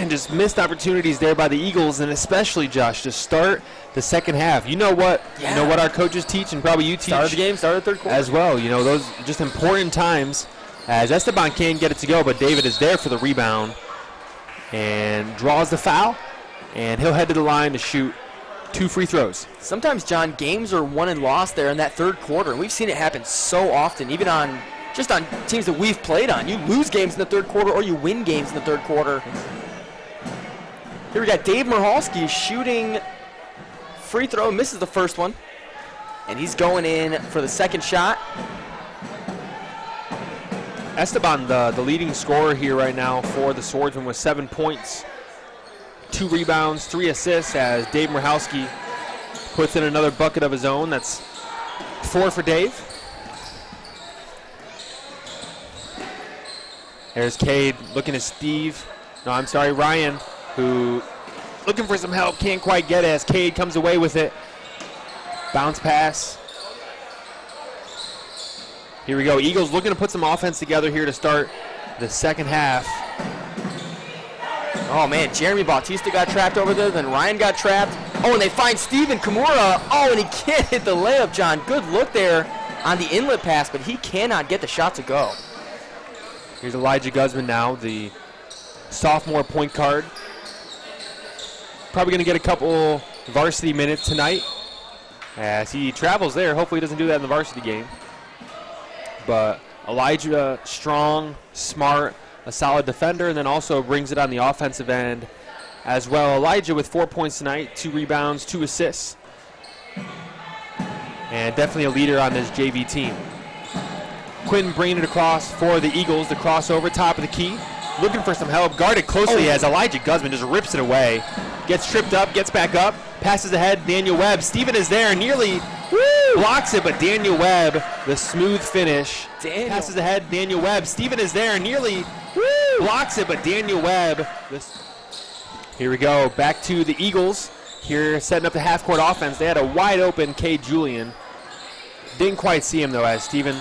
just missed opportunities there by the Eagles, and especially, Josh, to start the second half. You know what? Yeah. You know what our coaches teach, and probably you teach. Start of the game, start of the third quarter. As well. You know, those just important times as Esteban can't get it to go, but David is there for the rebound and draws the foul, and he'll head to the line to shoot 2 free throws. Sometimes, John, games are won and lost there in that third quarter, and we've seen it happen so often, even on teams that we've played on. You lose games in the third quarter or you win games in the third quarter. Here we got Dave Mirhalski shooting free throw, misses the first one, and he's going in for the second shot. Esteban, the leading scorer here right now for the Swordsmen with 7 points, 2 rebounds, 3 assists as Dave Mirhalski puts in another bucket of his own. That's 4 for Dave. There's Cade looking at Ryan, who looking for some help, can't quite get it as Cade comes away with it. Bounce pass. Here we go. Eagles looking to put some offense together here to start the second half. Oh, man, Jeremy Bautista got trapped over there, then Ryan got trapped. Oh, and they find Steven Kimura. Oh, and he can't hit the layup, John. Good look there on the inlet pass, but he cannot get the shot to go. Here's Elijah Guzman now, the sophomore point guard. Probably going to get a couple varsity minutes tonight as he travels there. Hopefully he doesn't do that in the varsity game. But Elijah, strong, smart, a solid defender, and then also brings it on the offensive end as well. Elijah with 4 points tonight, 2 rebounds, 2 assists. And definitely a leader on this JV team. Quinn bringing it across for the Eagles, the crossover, top of the key. Looking for some help, guarded closely as Elijah Guzman just rips it away. Gets tripped up, gets back up, passes ahead, Daniel Webb. Steven is there, nearly blocks it, but Daniel Webb, the smooth finish. Passes ahead, Daniel Webb. Steven is there, nearly blocks it, but Daniel Webb. Here we go, back to the Eagles. Here setting up the half-court offense. They had a wide open Cade Julian. Didn't quite see him though, as Steven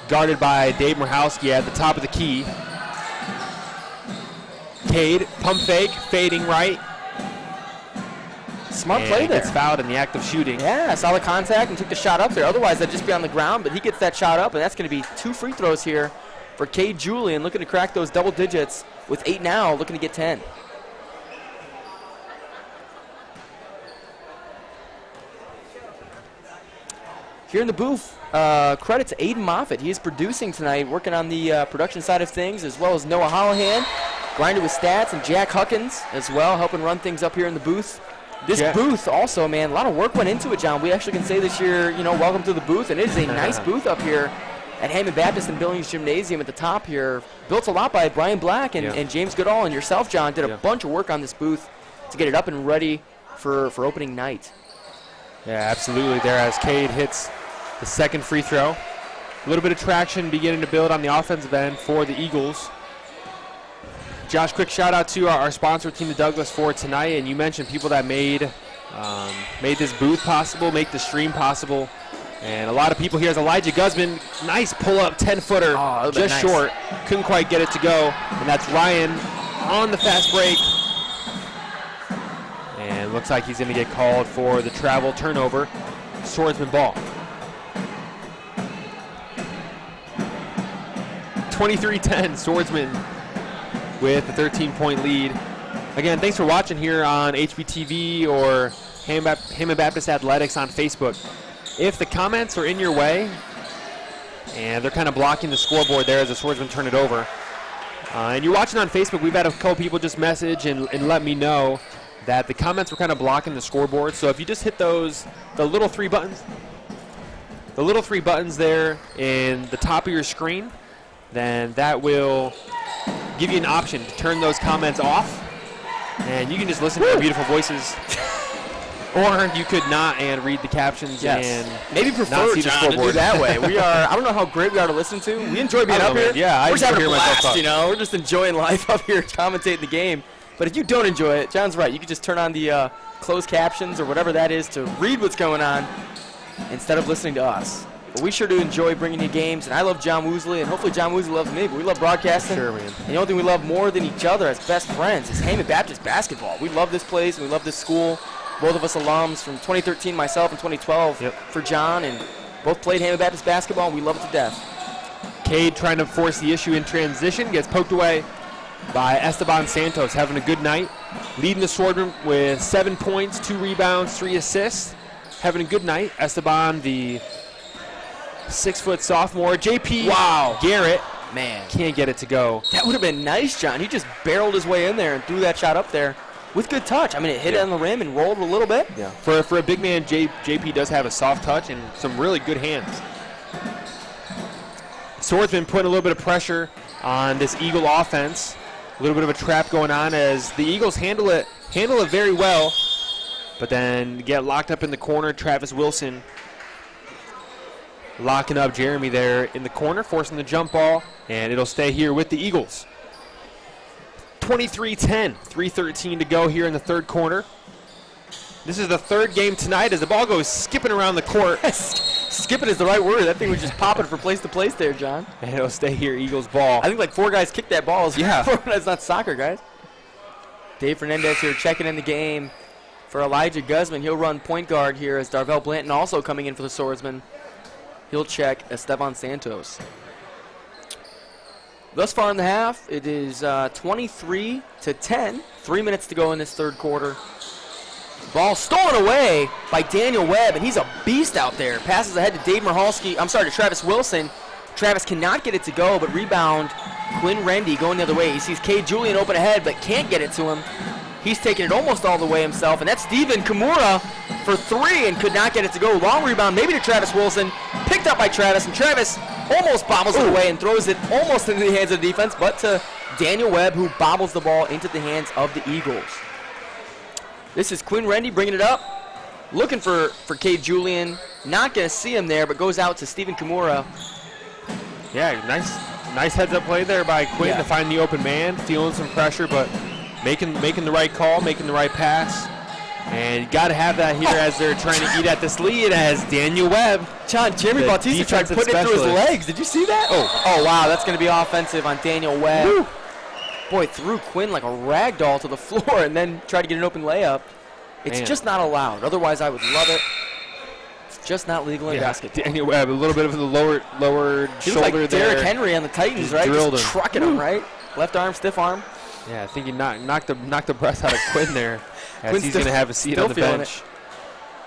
guarded by Dave Mirhalski at the top of the key. Cade, pump fake, fading right. Smart play there. Gets fouled in the act of shooting. Yeah, solid contact and took the shot up there. Otherwise, that'd just be on the ground, but he gets that shot up, and that's going to be 2 free throws here for Cade Julian, looking to crack those double digits with 8 now, looking to get 10. Here in the booth, credit to Aiden Moffitt. He is producing tonight, working on the production side of things, as well as Noah Hollahan, grinding with stats, and Jack Huckins as well, helping run things up here in the booth. This booth also, man, a lot of work went into it, John. We actually can say this year, welcome to the booth, and it is a nice booth up here at Hammond Baptist and Billings Gymnasium at the top here. Built a lot by Brian Black and James Goodall, and yourself, John, did a bunch of work on this booth to get it up and ready for opening night. Yeah, absolutely there as Cade hits the second free throw. A little bit of traction beginning to build on the offensive end for the Eagles. Josh, quick shout out to our sponsor, Team of Douglas, for tonight. And you mentioned people that made this booth possible, make the stream possible. And a lot of people here is Elijah Guzman. Nice pull-up 10-footer, just short. Couldn't quite get it to go. And that's Ryan on the fast break. And looks like he's going to get called for the travel turnover. Swordsman ball. 23-10, Swordsman with a 13-point lead. Again, thanks for watching here on HBTV or Hammond Baptist Athletics on Facebook. If the comments are in your way, and they're kind of blocking the scoreboard there as the Swordsmen turn it over, and you're watching on Facebook, we've had a couple people just message and let me know that the comments were kind of blocking the scoreboard. So if you just hit the little 3 buttons, there in the top of your screen, then that will give you an option to turn those comments off, and you can just listen to our beautiful voices Or you could not and read the captions and maybe not prefer see the John to do scoreboard. that way. I don't know how great we are to listen to. We enjoy being up here. Yeah, I we're just having a hear myself blast, talk. We're just enjoying life up here, commentating the game. But if you don't enjoy it, John's right. You can just turn on the closed captions or whatever that is to read what's going on instead of listening to us. But we sure do enjoy bringing you games, and I love John Woosley, and hopefully John Woosley loves me, but we love broadcasting. Sure, man. And the only thing we love more than each other as best friends is Hammond Baptist basketball. We love this place, and we love this school. Both of us alums from 2013, myself, and 2012 for John, and both played Hammond Baptist basketball, and we love it to death. Cade trying to force the issue in transition, gets poked away by Esteban Santos, having a good night. Leading the Swordsmen with 7 points, 2 rebounds, 3 assists. Having a good night. Esteban, the 6-foot sophomore. JP Garrett, Man, can't get it to go. that would have been nice, John. He just barreled his way in there and threw that shot up there with good touch. I mean, it hit it on the rim and rolled a little bit. Yeah. For a big man, JP does have a soft touch and some really good hands. Swordsman putting a little bit of pressure on this Eagle offense. A little bit of a trap going on as the Eagles handle it very well, but then get locked up in the corner. Travis Wilson locking up Jeremy there in the corner, forcing the jump ball, and it'll stay here with the Eagles. 23-10, 3:13 to go here in the third quarter. This is the third game tonight as the ball goes skipping around the court. Skipping is the right word. That thing was just popping from place to place there, John. And it'll stay here, Eagles ball. I think like 4 guys kicked that ball. Yeah. That's not soccer, guys. Dave Fernandez here checking in the game for Elijah Guzman. He'll run point guard here as Darvell Blanton also coming in for the Swordsmen. He'll check Esteban Santos. Thus far in the half, it is 23-10. 3 minutes to go in this third quarter. Ball stolen away by Daniel Webb, and he's a beast out there. Passes ahead to to Travis Wilson. Travis cannot get it to go, but rebound Quinn Rendy going the other way. He sees Cade Julian open ahead, but can't get it to him. He's taking it almost all the way himself, and that's Steven Kimura for 3 and could not get it to go. Long rebound, maybe to Travis Wilson. Picked up by Travis, and Travis almost bobbles it away and throws it almost into the hands of the defense, but to Daniel Webb, who bobbles the ball into the hands of the Eagles. This is Quinn Rendy bringing it up, looking for Cade Julian. Not going to see him there, but goes out to Steven Kimura. Yeah, nice heads-up play there by Quinn to find the open man, feeling some pressure, but making the right call, making the right pass. And you got to have that here as they're trying to eat at this lead as Daniel Webb. John, Jeremy Bautista tried putting it through his legs. Did you see that? Oh, wow, that's going to be offensive on Daniel Webb. Woo. Boy, threw Quinn like a rag doll to the floor and then tried to get an open layup. It's just not allowed. Otherwise, I would love it. It's just not legal in basketball. Daniel Webb, a little bit of the lower he shoulder like there. Derrick Henry on the Titans, right? Just trucking him, right? Left arm, stiff arm. Yeah, I think he knocked the breath out of Quinn there as Quinn's he's going to have a seat on the bench.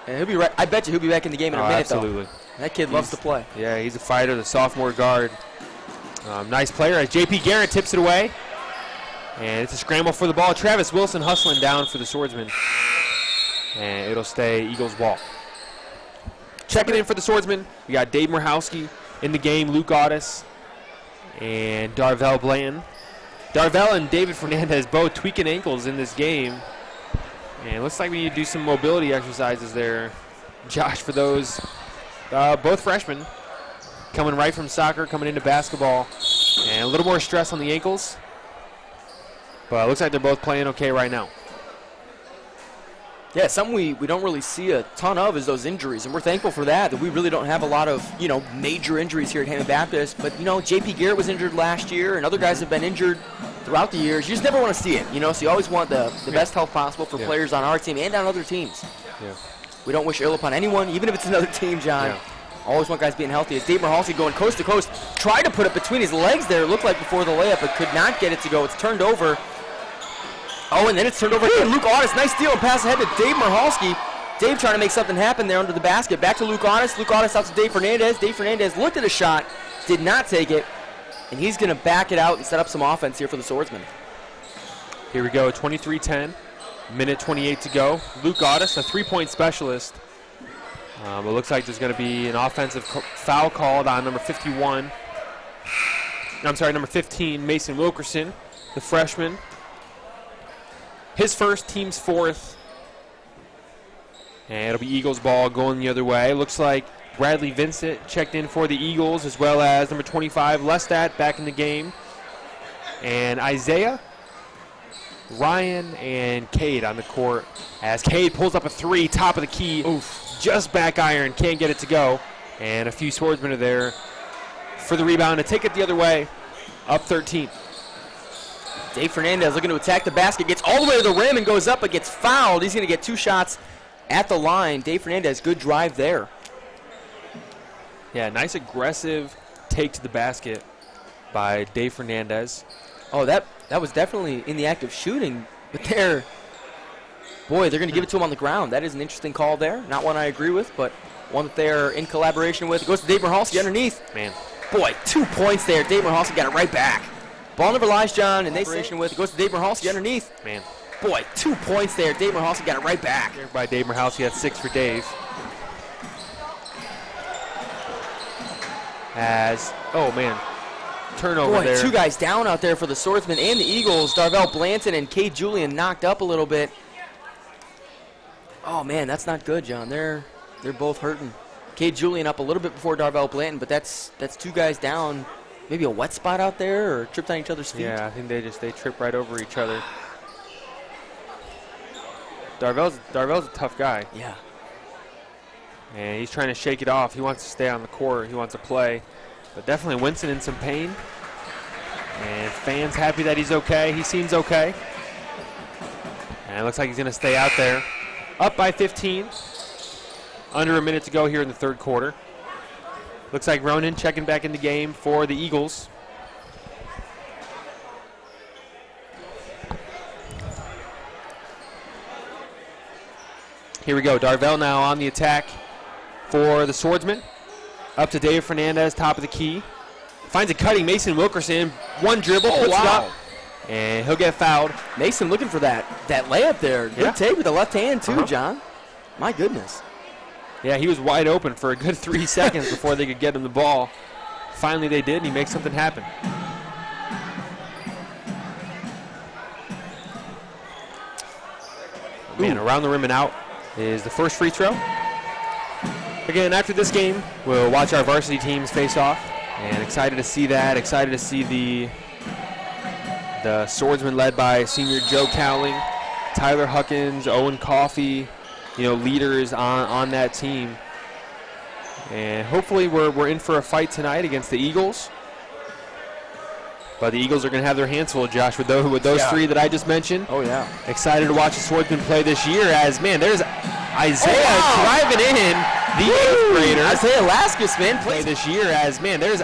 And he'll be right. I bet you he'll be back in the game in a minute, absolutely. though. That kid loves to play. Yeah, he's a fighter, the sophomore guard. Nice player as JP Garrett tips it away. And it's a scramble for the ball. Travis Wilson hustling down for the Swordsmen. And it'll stay Eagles ball. Checking in for the Swordsmen, we got Dave Mirhalski in the game, Luke Audis, and Darvell Blanton. Darvell and David Fernandez both tweaking ankles in this game. And it looks like we need to do some mobility exercises there, Josh, for those. Both freshmen coming right from soccer, coming into basketball. And a little more stress on the ankles. But it looks like they're both playing okay right now. Yeah, something we don't really see a ton of is those injuries, and we're thankful for that we really don't have a lot of, major injuries here at Hammond Baptist. But, J.P. Garrett was injured last year, and other guys have been injured throughout the years. You just never want to see it, so you always want the best health possible for players on our team and on other teams. Yeah. We don't wish ill upon anyone, even if it's another team, John. Yeah. Always want guys being healthy. As Dave Mirhalski going coast to coast, tried to put it between his legs there, it looked like before the layup, but could not get it to go. It's turned over. Oh, and then it's turned over to Luke Audis. Nice steal and pass ahead to Dave Mirhalski. Dave trying to make something happen there under the basket. Back to Luke Audis. Luke Audis out to Dave Fernandez. Dave Fernandez looked at a shot, did not take it, and he's going to back it out and set up some offense here for the Swordsmen. Here we go, 23-10, minute 28 to go. Luke Audis, a three-point specialist. It looks like there's going to be an offensive foul called on number 15, Mason Wilkerson, the freshman. His first, team's fourth. And it'll be Eagles ball going the other way. Looks like Bradley Vincent checked in for the Eagles, as well as number 25, Lestat, back in the game. And Isaiah, Ryan, and Cade on the court. As Cade pulls up a three, top of the key. Oof, just back iron, can't get it to go. And a few Swordsmen are there for the rebound to take it the other way, up 13. Dave Fernandez looking to attack the basket, gets all the way to the rim and goes up but gets fouled. He's going to get 2 shots at the line. Dave Fernandez, good drive there. Yeah, nice aggressive take to the basket by Dave Fernandez. Oh, that was definitely in the act of shooting, but they're going to give it to him on the ground. That is an interesting call there. Not one I agree with, but one that they're in collaboration with. It goes to Dave Mirhalski underneath. Man. Boy, 2 points there. Dave Mirhalski got it right back. Ball never lies, John, and they collaboration with. It goes to Dave Mirhalski underneath. Man. Boy, 2 points there. Dave Mirhalski got it right back. By Dave Mirhalski, that's 6 for Dave. Turnover Boy, there. 2 guys down out there for the Swordsmen and the Eagles. Darvell Blanton and Cade Julian knocked up a little bit. Oh, man, that's not good, John. They're both hurting. Cade Julian up a little bit before Darvell Blanton, but that's 2 guys down. Maybe a wet spot out there or tripped on each other's feet. Yeah, I think they trip right over each other. Darvell's a tough guy. Yeah. And he's trying to shake it off. He wants to stay on the court. He wants to play. But definitely Winston in some pain. And fans happy that he's okay. He seems okay. And it looks like he's going to stay out there. Up by 15. Under a minute to go here in the third quarter. Looks like Ronan checking back in the game for the Eagles. Here we go. Darvell now on the attack for the Swordsmen. Up to Dave Fernandez, top of the key. Finds a cutting Mason Wilkerson. One dribble, puts it up, and he'll get fouled. Mason looking for that layup there. Good take with the left hand, too, John. My goodness. Yeah, he was wide open for a good 3 seconds before they could get him the ball. Finally they did, and he makes something happen. Man, around the rim and out is the first free throw. Again, after this game, we'll watch our varsity teams face off. And excited to see that. Excited to see the Swordsmen led by senior Joe Cowling, Tyler Huckins, Owen Coffey, leaders on that team. And hopefully we're in for a fight tonight against the Eagles. But the Eagles are going to have their hands full, Josh, with those 3 that I just mentioned. Oh, yeah. Excited to watch the Swordsmen play this year as, man, there's Isaiah driving in, the 8th grader. Isaiah Laskus, man, play this year as, man, there's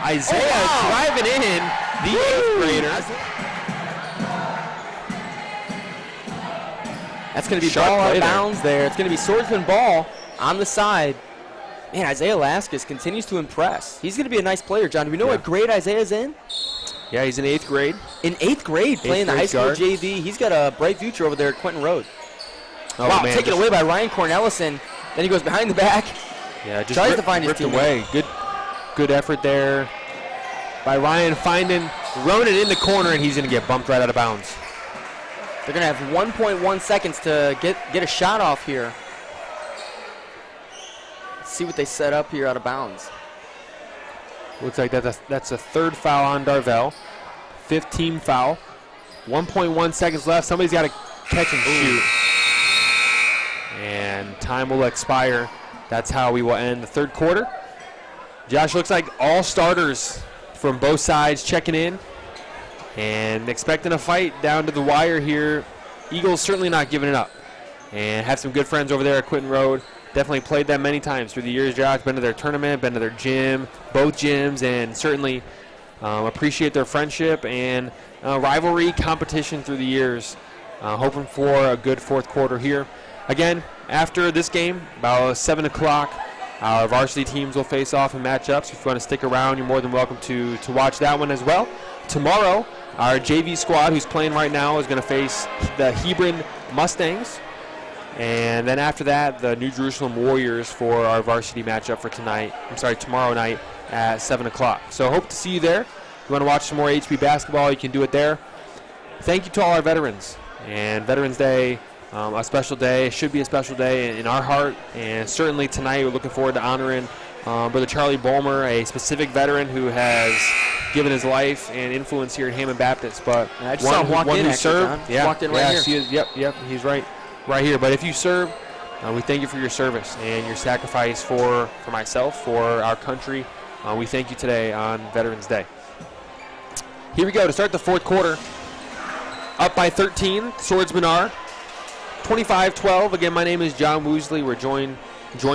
Isaiah driving in, the 8th grader. That's going to be ball out of bounds there. It's going to be Swordsman ball on the side. Man, Isaiah Laskus continues to impress. He's going to be a nice player, John. Do we know what grade Isaiah's in? Yeah, he's in 8th grade. In 8th grade, playing the high school JV. He's got a bright future over there at Quentin Road. Oh, wow, taken away by Ryan Cornelison. Then he goes behind the back. Yeah, just tries to find his teammate. Away. Good effort there by Ryan, finding Ronan in the corner, and he's going to get bumped right out of bounds. They're going to have 1.1 seconds to get a shot off here. Let's see what they set up here out of bounds. Looks like that's a 3rd foul on Darvell. 5th team foul. 1.1 seconds left. Somebody's got to catch and shoot. And time will expire. That's how we will end the third quarter. Josh, looks like all starters from both sides checking in and expecting a fight down to the wire here. Eagles certainly not giving it up. And have some good friends over there at Quinton Road. Definitely played them many times through the years, Josh. Been to their tournament, been to their gym, both gyms, and certainly appreciate their friendship and rivalry competition through the years. Hoping for a good fourth quarter here. Again, after this game, about 7 o'clock, our varsity teams will face off in matchups. If you want to stick around, you're more than welcome to watch that one as well. Tomorrow, our JV squad, who's playing right now, is going to face the Hebron Mustangs. And then after that, the New Jerusalem Warriors for our varsity matchup for tomorrow night at 7 o'clock. So hope to see you there. If you want to watch some more HB basketball, you can do it there. Thank you to all our veterans. And Veterans Day a special day. It should be a special day in our heart, and certainly tonight we're looking forward to honoring Brother Charlie Bulmer, a specific veteran who has given his life and influence here at Hammond Baptist. But I just saw him walk in, who actually, served, John. Walked in right here. Yep, he's right here. But if you serve, we thank you for your service and your sacrifice for myself, for our country. We thank you today on Veterans Day. Here we go to start the fourth quarter. Up by 13, Swordsmen are 25-12. Again, my name is John Woosley. We're joined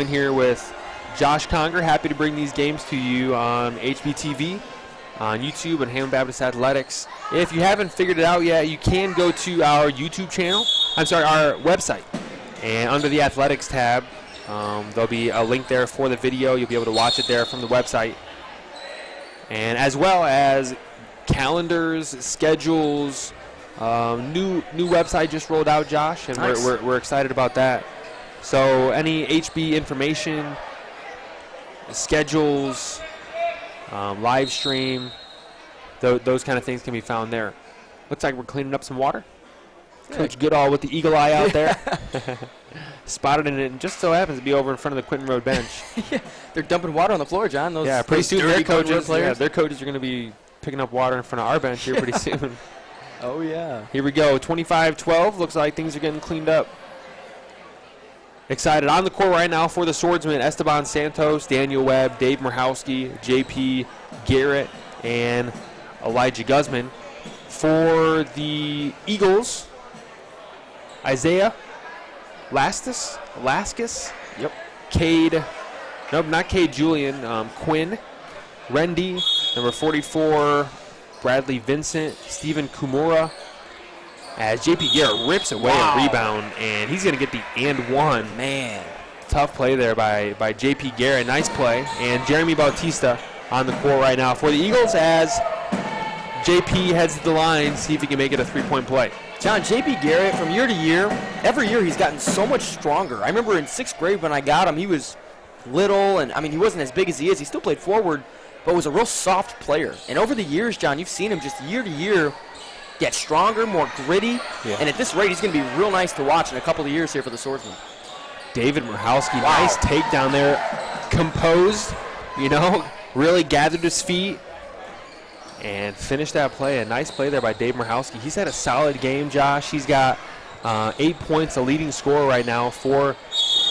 here with Josh Conger. Happy to bring these games to you on HBTV, on YouTube, and Hammond Baptist Athletics. If you haven't figured it out yet, you can go to our YouTube channel. Our website. And under the Athletics tab, there'll be a link there for the video. You'll be able to watch it there from the website. And as well as calendars, schedules, new website just rolled out, Josh, and nice. we're excited about that. So any HB information, schedules, live stream, those kind of things can be found there. Looks like we're cleaning up some water. Good. Coach Goodall with the eagle eye out there. Spotted it, and just so happens to be over in front of the Quinton Road bench. Yeah, they're dumping water on the floor, John. Pretty soon their coaches are going to be picking up water in front of our bench here pretty soon. Oh, yeah. Here we go, 25-12. Looks like things are getting cleaned up. Excited on the court right now for the Swordsmen, Esteban Santos, Daniel Webb, Dave Mirhalski, JP Garrett, and Elijah Guzman. For the Eagles, Isaiah Laskus, yep. Not Cade Julian, Quinn, Rendy, number 44, Bradley Vincent, Stephen Kumura, as JP Garrett rips away a rebound, and he's going to get the and one. Man. Tough play there by JP Garrett. Nice play. And Jeremy Bautista on the court right now for the Eagles as JP heads to the line, see if he can make it a three-point play. John, JP Garrett, from year to year, every year he's gotten so much stronger. I remember in 6th grade when I got him, he was little, and he wasn't as big as he is. He still played forward, but was a real soft player. And over the years, John, you've seen him just year to year get stronger, more gritty, and at this rate, he's going to be real nice to watch in a couple of years here for the Swordsmen. David Mirhalski, nice takedown there. Composed, really gathered his feet and finished that play. A nice play there by Dave Mirhalski. He's had a solid game, Josh. He's got 8 points, a leading scorer right now for,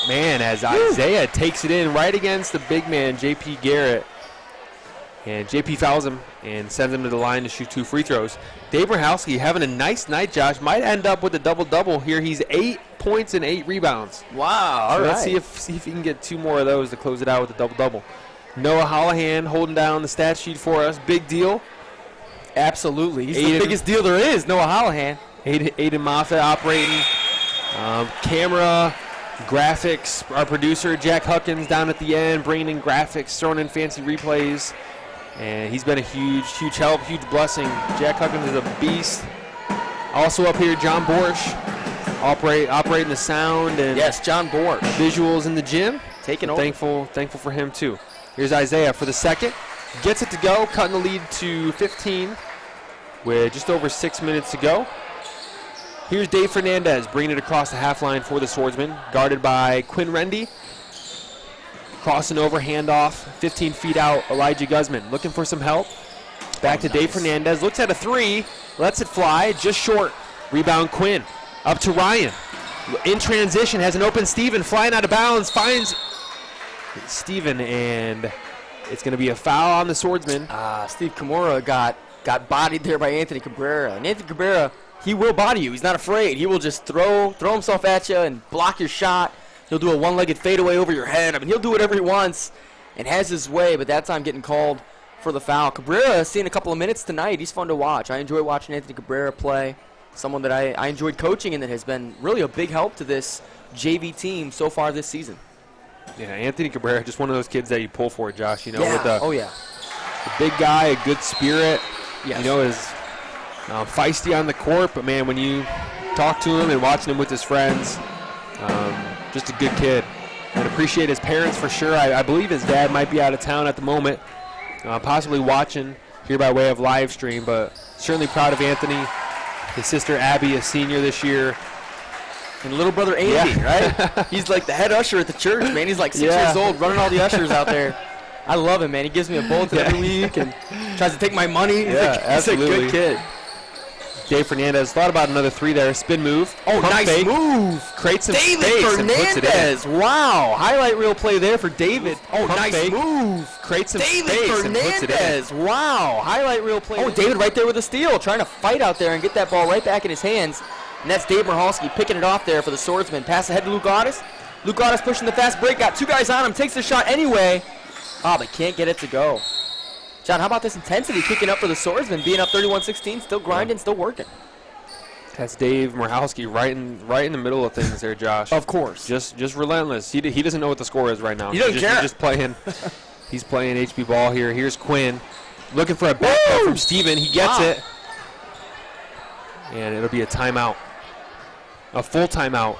as Isaiah takes it in right against the big man, JP Garrett. And JP fouls him and sends him to the line to shoot 2 free throws. Dave Mirhalski having a nice night, Josh. Might end up with a double-double here. He's 8 points and 8 rebounds. Wow, all right. Let's see if he can get 2 more of those to close it out with a double-double. Noah Hollahan holding down the stat sheet for us. Big deal. Absolutely. He's the biggest deal there is, Noah Hollahan. Aiden Moffitt operating. Camera, graphics. Our producer, Jack Huckins, down at the end, bringing in graphics, throwing in fancy replays. And he's been a huge help, huge blessing. Jack Huckins is a beast. Also up here, John Borsch, operating the sound and John Borsch. Visuals in the gym. Taking over. Thankful for him too. Here's Isaiah for the second. Gets it to go, cutting the lead to 15 with just over 6 minutes to go. Here's Dave Fernandez bringing it across the half line for the Swordsmen, guarded by Quinn Rendy. Crossing over, handoff, 15 feet out, Elijah Guzman looking for some help. Back to Dave Fernandez, looks at a 3, lets it fly, just short. Rebound Quinn, up to Ryan. In transition, has an open Steven, flying out of bounds, finds Steven, and it's going to be a foul on the Swordsman. Steve Kimura got bodied there by Anthony Cabrera. And Anthony Cabrera, he will body you. He's not afraid. He will just throw himself at you and block your shot. He'll do a one-legged fadeaway over your head. He'll do whatever he wants and has his way, but that time getting called for the foul. Cabrera seeing a couple of minutes tonight. He's fun to watch. I enjoy watching Anthony Cabrera play. Someone that I enjoyed coaching and that has been really a big help to this JV team so far this season. Yeah, Anthony Cabrera, just one of those kids that you pull for, Josh. With the big guy, a good spirit. Yes. Is feisty on the court, but man, when you talk to him and watching him with his friends, just a good kid. And appreciate his parents for sure. I believe his dad might be out of town at the moment, possibly watching here by way of live stream, but certainly proud of Anthony. His sister Abby, a senior this year. And little brother Andy, right? He's like the head usher at the church, man. He's like 6 years old, running all the ushers out there. I love him, man. He gives me a bulletin every week and tries to take my money. He's a good kid. Dave Fernandez thought about another 3 there. Spin move. Oh, nice fake. Move. Creates some David space Fernandez. And puts it in. Wow. Highlight reel play there for David. Oh, nice fake. move. Creates some David space Fernandez. and puts it in. Wow. Highlight reel play. Oh, David right there with the steal, trying to fight out there and get that ball right back in his hands. And that's Dave Mirhalski picking it off there for the Swordsman. Pass ahead to Luke Otis. Luke Otis pushing the fast break. Got 2 guys on him. Takes the shot anyway. Oh, but can't get it to go. John, how about this intensity kicking up for the Swordsman? Being up 31-16, still grinding, still working. That's Dave Mirhalski right in the middle of things there, Josh. Of course. Just relentless. He doesn't know what the score is right now. He doesn't care. He's just playing. He's playing HB ball here. Here's Quinn looking for a backpack from Steven. He gets it. And it'll be a timeout. A full timeout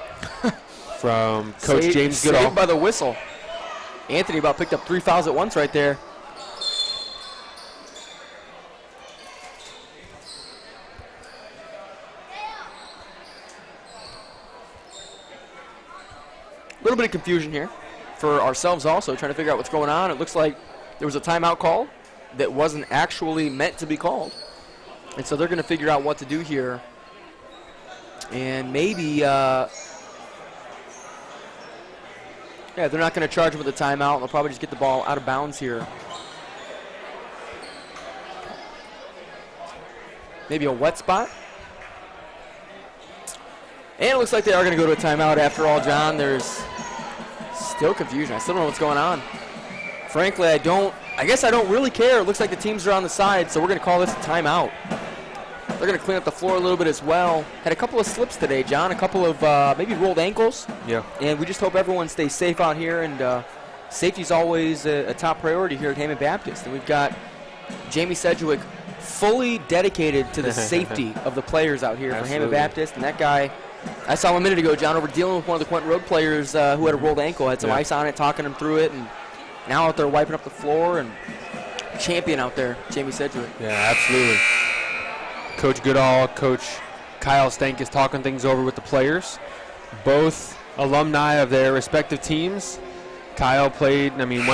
from Coach James Goodall. Saved by the whistle. Anthony about picked up 3 fouls at once right there. A little bit of confusion here for ourselves also, trying to figure out what's going on. It looks like there was a timeout call that wasn't actually meant to be called. And so they're going to figure out what to do here. And maybe, yeah, they're not going to charge him with a timeout. They'll probably just get the ball out of bounds here. Maybe a wet spot. And it looks like they are going to go to a timeout after all, John. There's still confusion. I still don't know what's going on. Frankly, I guess I don't really care. It looks like the teams are on the side, so we're going to call this a timeout. They're going to clean up the floor a little bit as well. Had a couple of slips today, John. A couple of maybe rolled ankles. Yeah. And we just hope everyone stays safe out here. And safety is always a top priority here at Hammond Baptist. And we've got Jamie Sedgwick fully dedicated to the safety of the players out here for Hammond Baptist. And that guy, I saw him a minute ago, John, over dealing with one of the Quentin Road players who had a rolled ankle. Had some ice on it, talking him through it. And now out there wiping up the floor and champion out there, Jamie Sedgwick. Yeah, absolutely. Coach Goodall, Coach Kyle Stank is talking things over with the players. Both alumni of their respective teams. Kyle went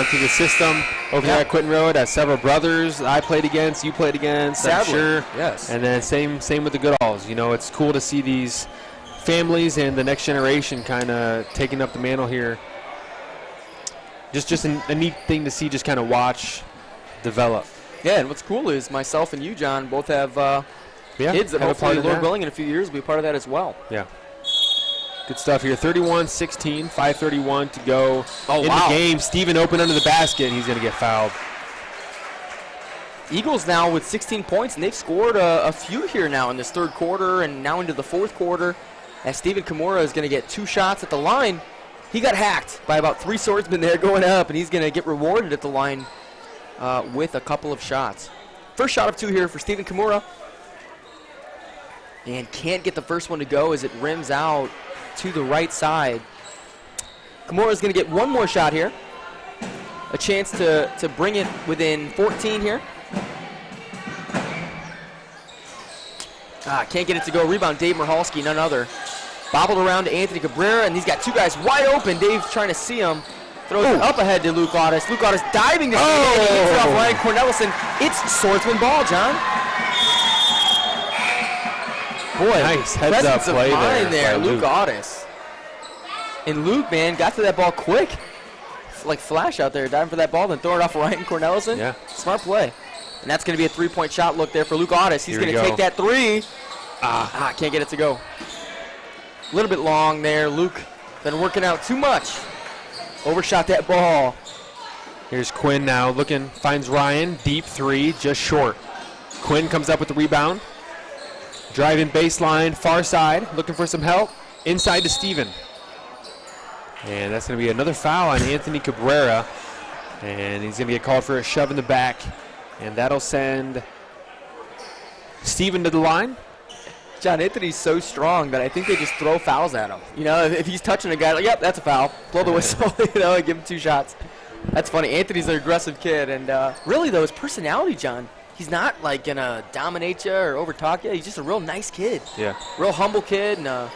through the system over there at Quentin Road. Has several brothers I played against, you played against, Sadly, I'm sure. yes. And then same with the Goodalls. You know, it's cool to see these families and the next generation kind of taking up the mantle here. Just a neat thing to see, just kind of watch develop. Yeah, and what's cool is myself and you, John, both have kids that hopefully, Lord willing, in a few years will be part of that as well. Yeah. Good stuff here. 31-16, 5:31 to go in the game. Steven open under the basket. He's going to get fouled. Eagles now with 16 points, and they've scored a few here now in this third quarter and now into the fourth quarter. As Steven Kimura is going to get 2 shots at the line. He got hacked by about 3 swordsmen there going up, and he's going to get rewarded at the line with a couple of shots. First shot of 2 here for Steven Kimura. And can't get the first one to go as it rims out to the right side. Kimura is going to get one more shot here. A chance to bring it within 14 here. Can't get it to go. Rebound, Dave Mirhalski, none other. Bobbled around to Anthony Cabrera, and he's got 2 guys wide open. Dave's trying to see him. Throws it up ahead to Luke Otis. Luke Otis diving to and he gets it off Ryan Cornelison. It's Swordsman ball, John. Boy, nice heads-up play there. Luke Otis. And Luke, man, got to that ball quick. Like flash out there, diving for that ball, then throwing it off Ryan Cornelison. Yeah. Smart play. And that's going to be a 3-point shot look there for Luke Otis. He's going to take that 3. Can't get it to go. A little bit long there. Luke been working out too much. Overshot that ball. Here's Quinn now looking, finds Ryan, deep 3, just short. Quinn comes up with the rebound. Driving baseline, far side, looking for some help. Inside to Steven. And that's going to be another foul on Anthony Cabrera. And he's going to get called for a shove in the back. And that'll send Steven to the line. John, Anthony's so strong that I think they just throw fouls at him. You know, if he's touching a guy, like, yep, that's a foul. Blow the whistle, and give him 2 shots. That's funny. Anthony's an aggressive kid. And really, though, his personality, John, he's not, like, going to dominate you or overtalk you. He's just a real nice kid. Yeah. Real humble kid and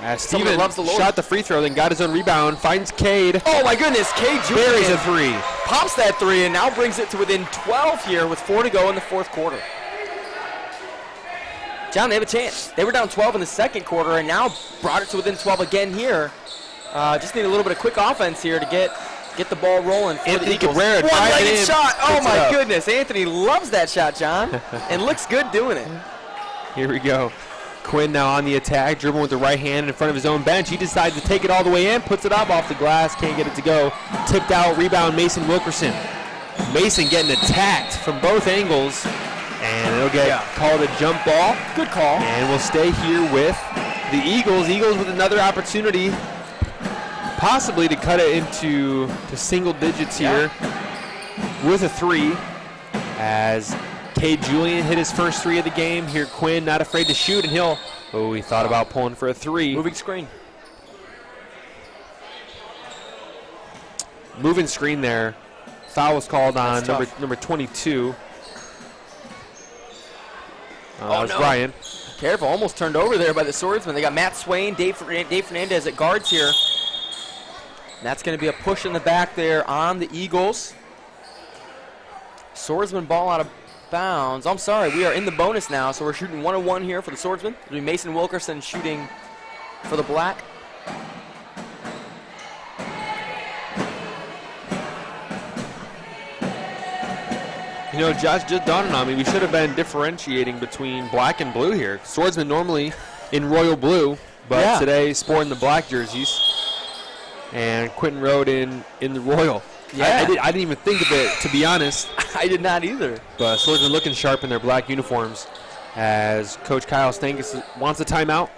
As Someone Steven loves the Lord. shot the free throw, then got his own rebound, finds Cade. Oh my goodness, Cade Buries a Julian three. pops that three and now brings it to within 12 here with 4 to go in the fourth quarter. John, they have a chance. They were down 12 in the second quarter and now brought it to within 12 again here. Just need a little bit of quick offense here to get the ball rolling for Anthony the Eagles. Cabrera driving One-legged in, shot. Oh picks it my up. goodness, Anthony loves that shot, John, and looks good doing it. Here we go. Quinn now on the attack, dribbling with the right hand in front of his own bench. He decides to take it all the way in, puts it up off the glass, can't get it to go. Tipped out, rebound Mason Wilkerson. Mason getting attacked from both angles, and it'll get called a jump ball. Good call. And we'll stay here with the Eagles. Eagles with another opportunity, possibly to cut it into single digits here with a three, as Cade Julian hit his first three of the game. Here Quinn not afraid to shoot, and he thought about pulling for a three. Moving screen. Moving screen there. Foul was called on That's number 22. That was no. Ryan. Careful, almost turned over there by the Swordsmen. They got Matt Swain, Dave Fernandez at guards here. And that's going to be a push in the back there on the Eagles. Swordsman ball out of bounds. I'm sorry, we are in the bonus now, so we're shooting 1-1 here for the Swordsmen. It'll be Mason Wilkerson shooting for the Black. You know, Josh, just dawned on me, we should have been differentiating between black and blue here. Swordsman normally in royal blue, but today sporting the black jerseys. And Quentin Road in the royal. Yeah. I didn't even think of it, to be honest. I did not either. But Swordsman looking sharp in their black uniforms as Coach Kyle Stankus wants a timeout.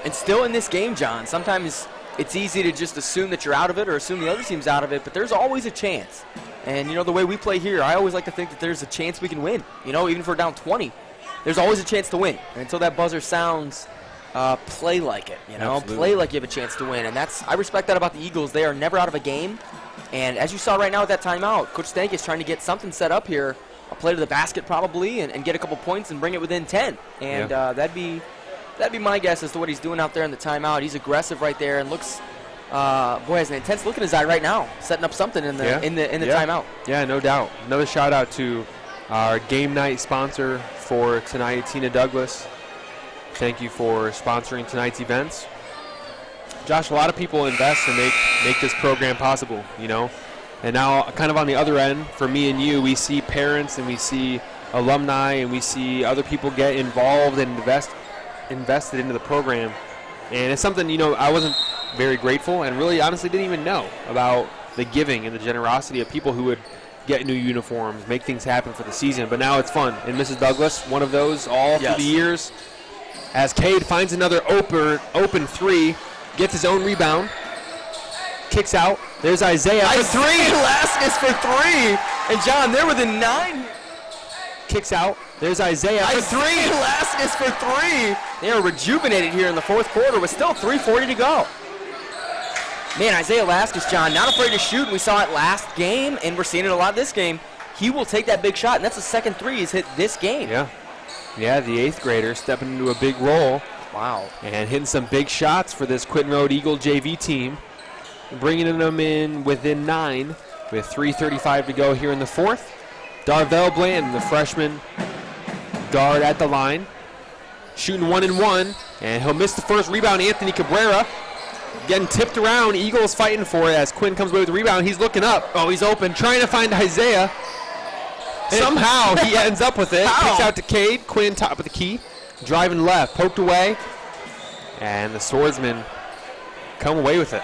And still in this game, John, sometimes it's easy to just assume that you're out of it or assume the other team's out of it, but there's always a chance. And, you know, the way we play here, I always like to think that there's a chance we can win. You know, even if we're down 20, there's always a chance to win. And until that buzzer sounds, play like it, you know. Absolutely. Play like you have a chance to win. And I respect that about the Eagles. They are never out of a game. And as you saw right now with that timeout, Coach Stank is trying to get something set up here, a play to the basket probably, and get a couple points and bring it within 10. And that'd be my guess as to what he's doing out there in the timeout. He's aggressive right there and looks, has an intense look in his eye right now, setting up something in the timeout. Yeah, no doubt. Another shout out to our game night sponsor for tonight, Tina Douglas. Thank you for sponsoring tonight's events. Josh, a lot of people invest and make this program possible, you know. And now kind of on the other end, for me and you, we see parents and we see alumni and we see other people get involved and invested into the program. And it's something, you know, I wasn't very grateful and really honestly didn't even know about the giving and the generosity of people who would get new uniforms, make things happen for the season. But now it's fun. And Mrs. Douglas, one of those all through the years. As Cade finds another open three, gets his own rebound, kicks out. There's Isaiah for three. Velasquez for three. And John, they're within 9. Kicks out. There's Isaiah for three. Velasquez for three. They are rejuvenated here in the fourth quarter with still 3:40 to go. Man, Isaiah Velasquez, John, not afraid to shoot. We saw it last game, and we're seeing it a lot this game. He will take that big shot, and that's the second three he's hit this game. Yeah, the 8th grader stepping into a big role. Wow. And hitting some big shots for this Quinton Road Eagle JV team. Bringing them in within 9 with 3:35 to go here in the fourth. Darvell Blanton, the freshman guard at the line, shooting 1-and-1, and he'll miss the first rebound. Anthony Cabrera getting tipped around. Eagles fighting for it as Quinn comes away with the rebound. He's looking up. Oh, he's open, trying to find Isaiah. Somehow he ends up with it. Kicks out to Cade. Quinn top of the key, driving left, poked away, and the Swordsmen come away with it.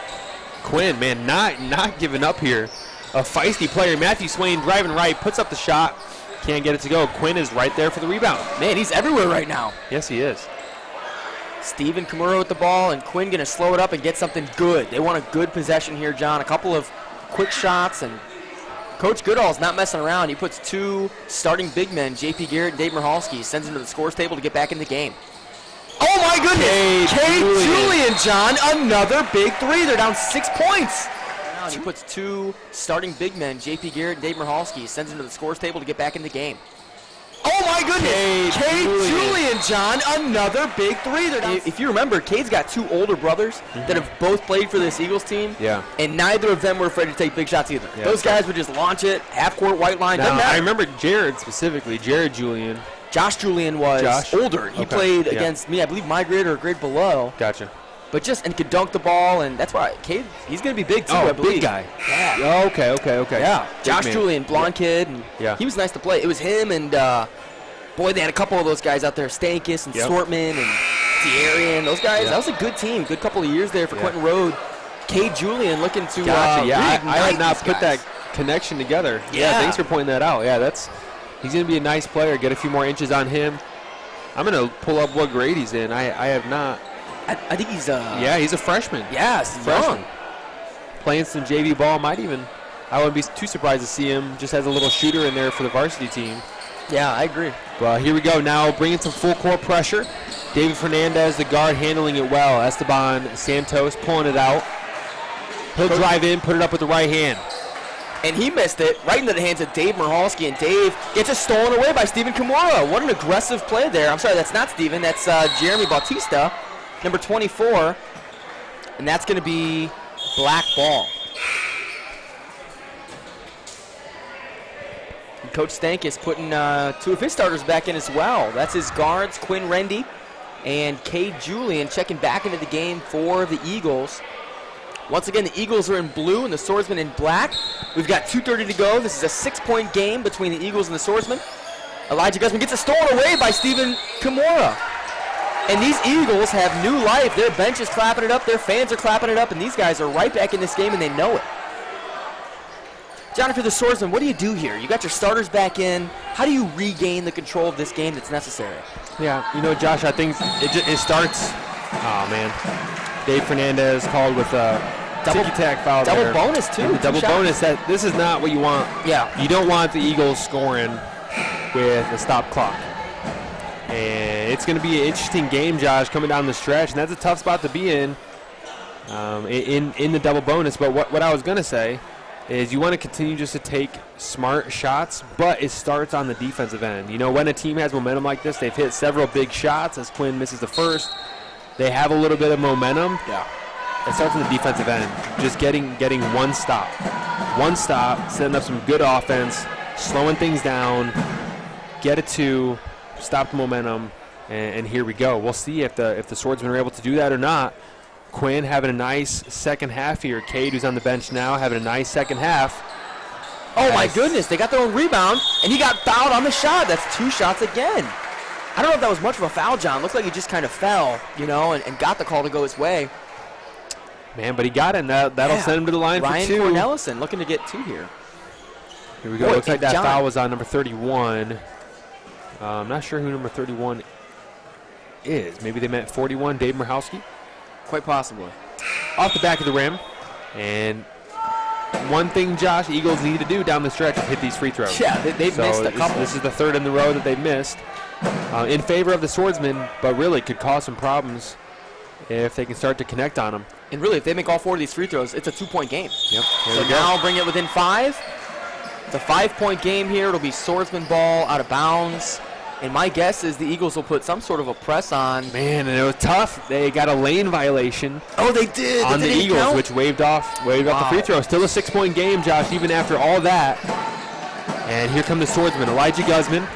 Quinn, man, not giving up here. A feisty player. Matthew Swain driving right, puts up the shot, can't get it to go. Quinn is right there for the rebound. Man, he's everywhere right now. Yes, he is. Steven Kimura with the ball, and Quinn going to slow it up and get something good. They want a good possession here, John. A couple of quick shots, and Coach Goodall's not messing around. He puts 2 starting big men, J.P. Garrett and Dave Mirhalski, sends them to the scores table to get back in the game. Oh, my goodness! Cade Julian, John, another big three. They're down 6 points. He puts 2 starting big men, J.P. Garrett and Dave Mirhalski, sends them to the scores table to get back in the game. Oh my goodness! Cade Julian. Julian, John, another big three. If you remember, Cade's got 2 older brothers that have both played for this Eagles team. Yeah. And neither of them were afraid to take big shots either. Yeah, Those guys would just launch it, half-court, white line. Now, Doesn't matter. I remember Jared specifically, Jared Julian. Josh Julian was older. He played against me, I believe, my grade or a grade below. Gotcha. But and could dunk the ball, and that's why Cade, he's going to be big too, I believe. Big guy. Yeah. Okay. Yeah. Big Josh man. Julian, blonde kid. And Yeah. He was nice to play. It was him and, boy, they had a couple of those guys out there, Stankus and Swordsmen and Thierry. Those guys, that was a good team. Good couple of years there for Quentin Road. Cade Julian looking to Gotcha. I had not these put guys. that connection together. Yeah. Thanks for pointing that out. Yeah, he's going to be a nice player. Get a few more inches on him. I'm going to pull up what grade he's in. I have not. I think he's he's a freshman. Yes, Freshman. young. Playing some JV ball. I wouldn't be too surprised to see him just as a little shooter in there for the varsity team. Yeah, I agree. Well, here we go now, bringing some full court pressure. David Fernandez, the guard, handling it well. Esteban Santos pulling it out. He'll drive in, put it up with the right hand. And he missed it right into the hands of Dave Mirhalski, and Dave gets it stolen away by Steven Kimura. What an aggressive play there. I'm sorry, that's not Steven. That's Jeremy Bautista, number 24. And that's going to be black ball. And Coach Stank is putting 2 of his starters back in as well. That's his guards, Quinn Rendy and Cade Julian, checking back into the game for the Eagles. Once again, the Eagles are in blue and the Swordsmen in black. We've got 2:30 to go. This is a 6-point game between the Eagles and the Swordsmen. Elijah Guzman gets it stolen away by Steven Kimura. And these Eagles have new life. Their bench is clapping it up. Their fans are clapping it up. And these guys are right back in this game, and they know it. John, for the Swordsmen, what do you do here? You got your starters back in. How do you regain the control of this game that's necessary? Yeah, Josh, I think it starts. Oh, man. Dave Fernandez called with a ticky-tack foul double there. bonus, too. Double bonus. This is not what you want. Yeah. You don't want the Eagles scoring with a stop clock. And it's going to be an interesting game, Josh, coming down the stretch. And that's a tough spot to be in the double bonus. But what I was going to say is you want to continue just to take smart shots, but it starts on the defensive end. When a team has momentum like this, they've hit several big shots as Quinn misses the first. They have a little bit of momentum. Yeah. It starts on the defensive end. Just getting one stop. One stop, setting up some good offense, slowing things down, get it to stop the momentum, and here we go. We'll see if the Swordsmen are able to do that or not. Quinn having a nice second half here. Cade, who's on the bench now, having a nice second half. Oh, my goodness. They got their own rebound, and he got fouled on the shot. That's 2 shots again. I don't know if that was much of a foul, John. Looks like he just kind of fell, and got the call to go his way. Man, but he got it, and that'll send him to the line Ryan for 2. Ryan Cornelison looking to get 2 here. Here we go. Boy, looks like that John, foul was on number 31. I'm not sure who number 31 is. Maybe they meant 41, Dave Mirhalski. Quite possibly. Off the back of the rim. And one thing, Josh, Eagles need to do down the stretch is hit these free throws. Yeah, they've missed a couple. This is the 3rd in the row that they've missed in favor of the Swordsmen, but really could cause some problems if they can start to connect on them. And really, if they make all 4 of these free throws, it's a 2-point game. Yep. So now bring it within 5. It's a 5-point game here. It'll be Swordsman ball out of bounds. And my guess is the Eagles will put some sort of a press on. Man, and it was tough. They got a lane violation. Oh, they did. On the Eagles, count? which waved off the free throw. Still a 6-point game, Josh, even after all that. And here come the Swordsmen. Elijah Guzman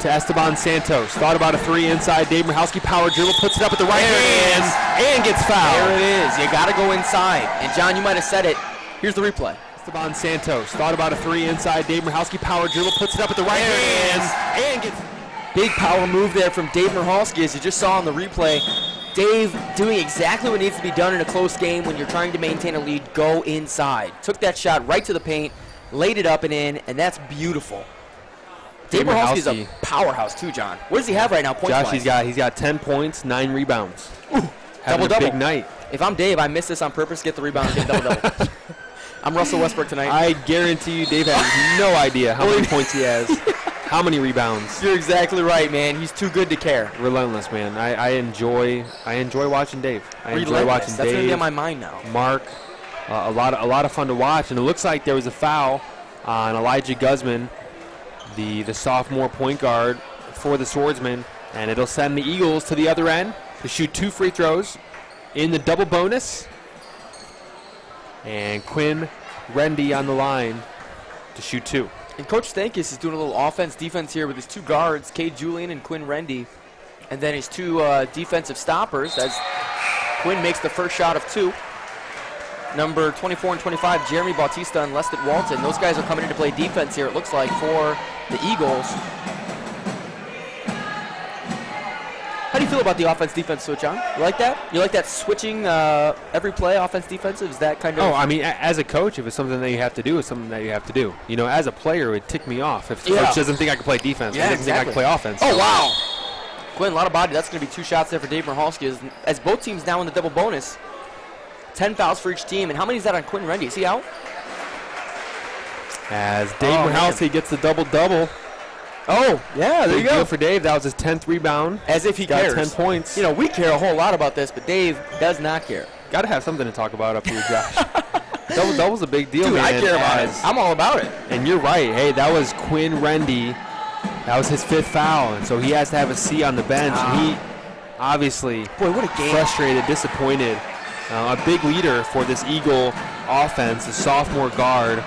to Esteban Santos. Thought about a 3 inside. Dave Mirhalski power dribble, puts it up at the right hand, and gets fouled. There it is. You got to go inside. And, John, you might have said it. Here's the replay. Esteban Santos thought about a 3 inside. Dave Mirhalski power dribble, puts it up at the right hand, and gets. Big power move there from Dave Mirhalski, as you just saw on the replay. Dave doing exactly what needs to be done in a close game when you're trying to maintain a lead. Go inside. Took that shot right to the paint, laid it up and in, and that's beautiful. Dave Mirhalski is a powerhouse too, John. What does he have right now, points-wise? Josh, he's got 10 points, 9 rebounds. Having a double-double. big night. If I'm Dave, I miss this on purpose, get the rebound, and get double-double. I'm Russell Westbrook tonight. I guarantee you Dave has no idea how many points he has, how many rebounds. You're exactly right, man. He's too good to care. Relentless, man. I enjoy watching Dave. I enjoy watching That's Dave. gonna be on my mind now. Mark, a lot of fun to watch. And it looks like there was a foul on Elijah Guzman. the sophomore point guard for the Swordsmen, and it'll send the Eagles to the other end to shoot 2 free throws in the double bonus. And Quinn Rendy on the line to shoot 2. And Coach Stankus is doing a little offense-defense here with his 2 guards, Cade Julian and Quinn Rendy, and then his 2 defensive stoppers as Quinn makes the first shot of 2. Number 24 and 25, Jeremy Bautista and Lestat Walton. Those guys are coming in to play defense here, it looks like, for the Eagles. How do you feel about the offense-defense switch, John? You like that? You like that switching every play, offense-defensive? Is that kind of... Oh, I mean, as a coach, if it's something that you have to do, it's something that you have to do. You know, as a player, it would tick me off if the coach doesn't think I can play defense. Yeah, or doesn't think I can play offense. Oh, wow. Quinn, a lot of body. That's going to be 2 shots there for Dave Mirhalski as both teams now in the double bonus. 10 fouls for each team. And how many is that on Quinn Rendy? Is he out? As Dave Mirhalski gets the double-double. Oh, yeah, there you go. Deal for Dave. That was his 10th rebound. As if he got cares. 10 points. You know, we care a whole lot about this, but Dave does not care. Got to have something to talk about up here, Josh. Double-double's a big deal, Dude, man. I care about it. I'm all about it. And you're right. Hey, that was Quinn Rendy. That was his 5th foul, and so he has to have a C on the bench. And he obviously what a game. Frustrated, disappointed. A big leader for this Eagle offense, the sophomore guard.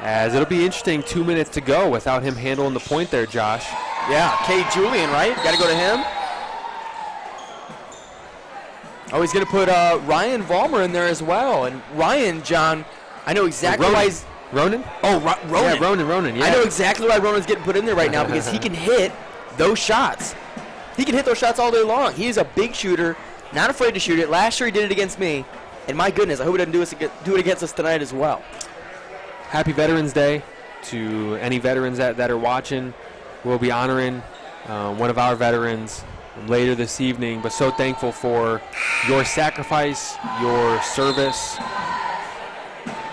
As it'll be interesting, 2 minutes to go without him handling the point there, Josh. Yeah, Cade Julian, right? Got to go to him. Oh, he's going to put Ryan Vollmer in there as well. And Ryan, John, I know exactly why he's... Ronan? Oh, Ronan. Yeah, Ronan, yeah. I know exactly why Ronan's getting put in there right now because he can hit those shots. He can hit those shots all day long. He's a big shooter, not afraid to shoot it. Last year he did it against me. And my goodness, I hope he doesn't do it against us tonight as well. Happy Veterans Day to any veterans that are watching. We'll be honoring one of our veterans later this evening, but so thankful for your sacrifice, your service.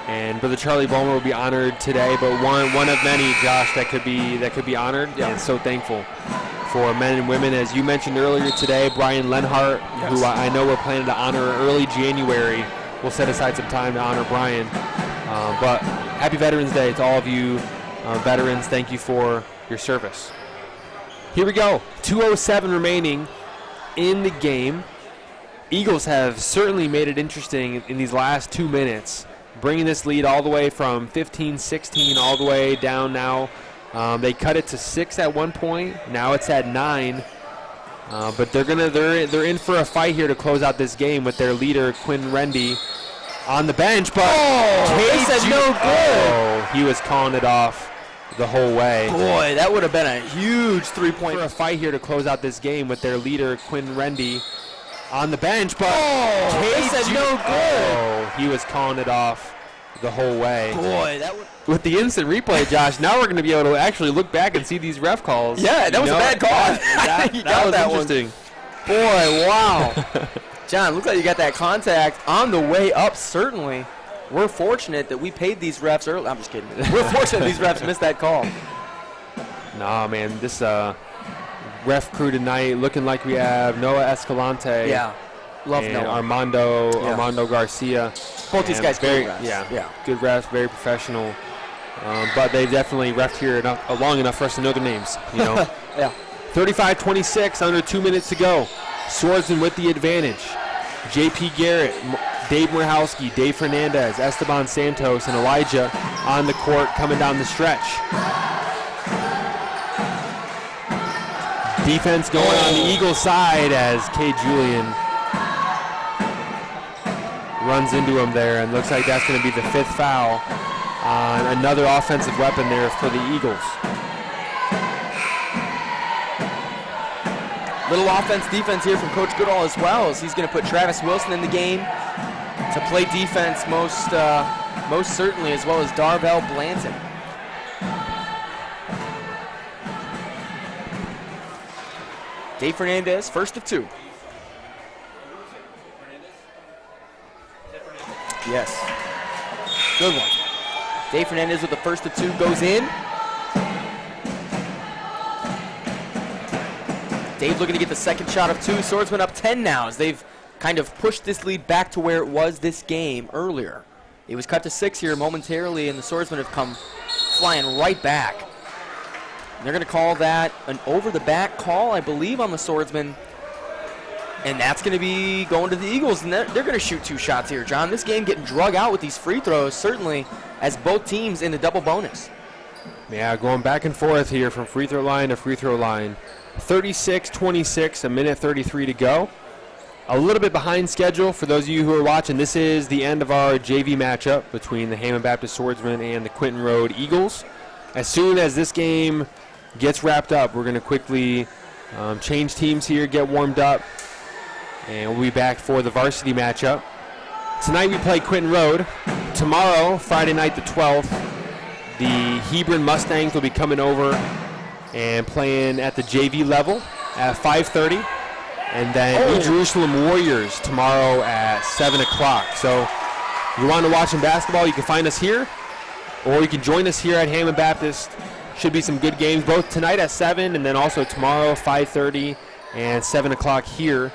And Brother Charlie Vollmer will be honored today, but one of many, Josh, that could be honored. Yeah. And so thankful for men and women. As you mentioned earlier today, Brian Lenhart, who I know we're planning to honor early January. We'll set aside some time to honor Brian. But happy Veterans Day to all of you veterans. Thank you for your service. Here we go. 2:07 remaining in the game. Eagles have certainly made it interesting in these last 2 minutes, bringing this lead all the way from 15-16 all the way down now. They cut it to 6 at one point. Now it's at 9. But they're in for a fight here to close out this game with their leader Quinn Rendy on the bench. But he said no good. Oh, he was calling it off the whole way. Boy, that would have been a huge 3-point. For a fight here to close out this game with their leader Quinn Rendy on the bench. But he said no good. Oh, he was calling it off the whole way. Boy, that would. With the instant replay, Josh, now we're going to be able to actually look back and see these ref calls. Yeah, that was a bad call. That was interesting. Boy, wow. John, looks like you got that contact on the way up, certainly. We're fortunate that we paid these refs early. I'm just kidding. We're fortunate these refs missed that call. Nah, man, this ref crew tonight looking like we have Noah Escalante. Yeah. Love and Noah. Armando Garcia. Both these guys very good refs. Good refs, very professional. But they've definitely refed here long enough for us to know their names. You know. Yeah. 35-26, under 2 minutes to go. Swordsman with the advantage. J.P. Garrett, Dave Mirhalski, Dave Fernandez, Esteban Santos, and Elijah on the court coming down the stretch. Defense going on the Eagles side as Cade Julian runs into him there, and looks like that's going to be the 5th foul on another offensive weapon there for the Eagles. Little offense-defense here from Coach Goodall as well, as he's going to put Travis Wilson in the game to play defense most certainly, as well as Darvell Blanton. Dave Fernandez, first of 2. Yes. Good one. Dave Fernandez with the first of 2 goes in. Dave looking to get the second shot of 2. Swordsman up 10 now as they've kind of pushed this lead back to where it was this game earlier. It was cut to 6 here momentarily, and the Swordsmen have come flying right back. And they're going to call that an over-the-back call, I believe, on the Swordsman. And that's going to be going to the Eagles, and they're going to shoot 2 shots here, John. This game getting drug out with these free throws, certainly, as both teams in the double bonus. Yeah, going back and forth here from free throw line to free throw line. 36-26, a minute 33 to go. A little bit behind schedule for those of you who are watching. This is the end of our JV matchup between the Hammond Baptist Swordsmen and the Quinton Road Eagles. As soon as this game gets wrapped up, we're going to quickly change teams here, get warmed up, and we'll be back for the varsity matchup. Tonight we play Quinton Road. Tomorrow, Friday night the 12th, the Hebron Mustangs will be coming over and playing at the JV level at 5:30. And then New Jerusalem Warriors tomorrow at 7 o'clock. So if you want to watch some basketball, you can find us here, or you can join us here at Hammond Baptist. Should be some good games, both tonight at 7 and then also tomorrow 5:30 and 7 o'clock here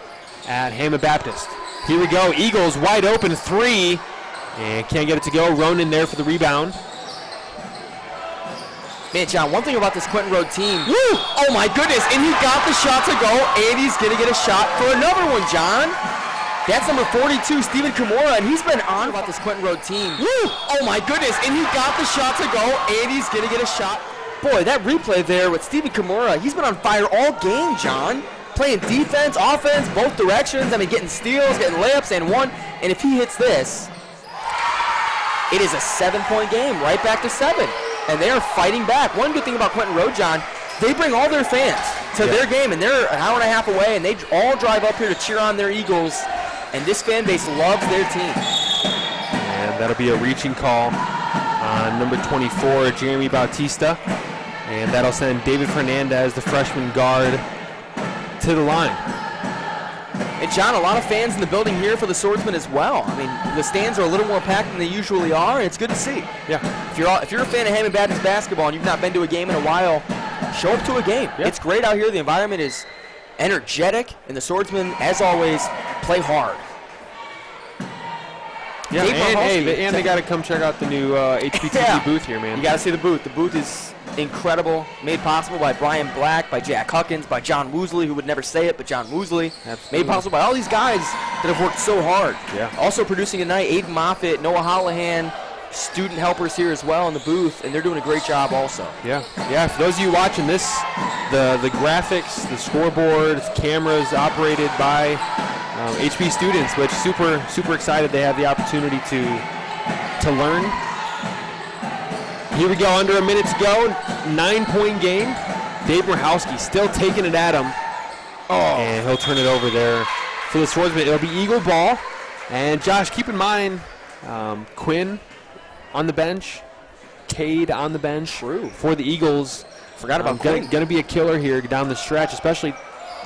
at Hammond Baptist. Here we go. Eagles wide open 3, and can't get it to go. Ronan there for the rebound. Man, John, one thing about this Quinton Road team. Woo! Oh, my goodness. And he got the shot to go, and he's going to get a shot for another one, John. That's number 42, Stephen Kimura, and he's been on about this Quinton Road team. Woo! Oh, my goodness. And he got the shot to go, and he's going to get a shot. Boy, that replay there with Stephen Kimura, he's been on fire all game, John. Playing defense, offense, both directions. I mean, getting steals, getting layups, and one. And if he hits this, it is a 7-point game, right back to 7. And they are fighting back. One good thing about Quinton Road, John, they bring all their fans to their game, and they're an hour and a half away, and they all drive up here to cheer on their Eagles, and this fan base loves their team. And that'll be a reaching call on number 24, Jeremy Bautista, and that'll send David Fernandez, the freshman guard, to the line. And John, a lot of fans in the building here for the Swordsmen as well. I mean, the stands are a little more packed than they usually are, and it's good to see. Yeah. If you're a fan of Hammond Baptist basketball and you've not been to a game in a while, show up to a game. Yeah. It's great out here. The environment is energetic, and the Swordsmen, as always, play hard. Yeah, and they got to come check out the new HPTV booth here, man. You got to see the booth. The booth is incredible, made possible by Brian Black, by Jack Huckins, by John Woosley, who would never say it, but John Woosley. Absolutely. Made possible by all these guys that have worked so hard. Yeah. Also producing tonight, Aiden Moffitt, Noah Hollahan, student helpers here as well in the booth, and they're doing a great job also. Yeah, yeah. For those of you watching this, the graphics, the scoreboard, cameras operated by HB students, which super excited they have the opportunity to learn. Here we go, under a minute to go, 9-point game. Dave Mirhalski still taking it at him. And he'll turn it over there for the Swordsman. It'll be Eagle ball. And Josh, keep in mind, Quinn on the bench, Cade on the bench for the Eagles. Forgot about Quinn. Going to be a killer here down the stretch, especially,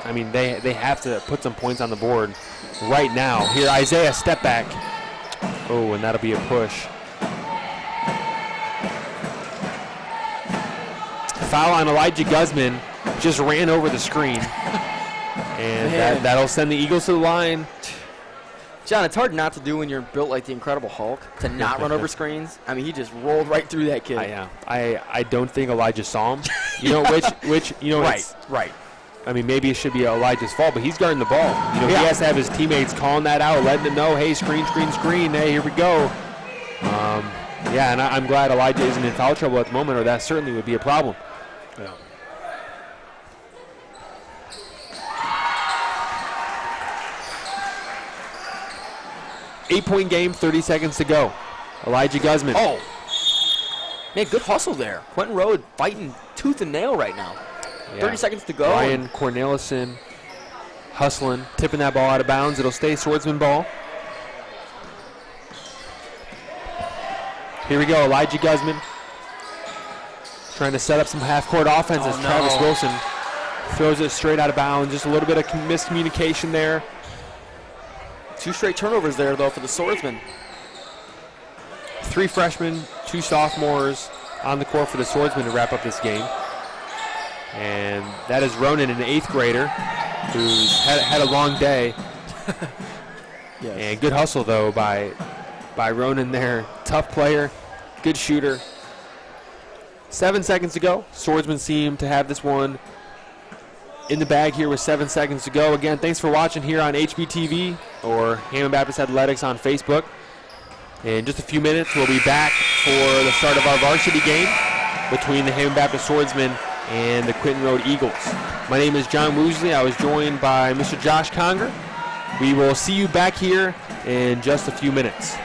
I mean, they have to put some points on the board right now. Here, Isaiah, step back. Oh, and that'll be a push. Foul on Elijah Guzman, just ran over the screen. And that'll send the Eagles to the line. John, it's hard not to do when you're built like the Incredible Hulk, to not run over screens. I mean, he just rolled right through that kid. I don't think Elijah saw him. You know, which you know, right. I mean, maybe it should be Elijah's fault, but he's guarding the ball. You know, he has to have his teammates calling that out, letting them know, hey, screen. Hey, here we go. And I'm glad Elijah isn't in foul trouble at the moment, or that certainly would be a problem. Yeah. Eight-point game, 30 seconds to go. Elijah Guzman. Oh. Man, good hustle there. Quinton Road fighting tooth and nail right now. Yeah. 30 seconds to go. Ryan Cornelison hustling, tipping that ball out of bounds. It'll stay Swordsman ball. Here we go, Elijah Guzman. Trying to set up some half-court offense as Travis Wilson throws it straight out of bounds. Just a little bit of miscommunication there. 2 straight turnovers there, though, for the Swordsmen. 3 freshmen, 2 sophomores on the court for the Swordsmen to wrap up this game. And that is Ronan, an 8th grader, who's had a long day. Yes. And good hustle, though, by Ronan there. Tough player, good shooter. 7 seconds to go. Swordsmen seem to have this one in the bag here with 7 seconds to go. Again, thanks for watching here on HBTV or Hammond Baptist Athletics on Facebook. In just a few minutes, we'll be back for the start of our varsity game between the Hammond Baptist Swordsmen and the Quinton Road Eagles. My name is John Woosley. I was joined by Mr. Josh Conger. We will see you back here in just a few minutes.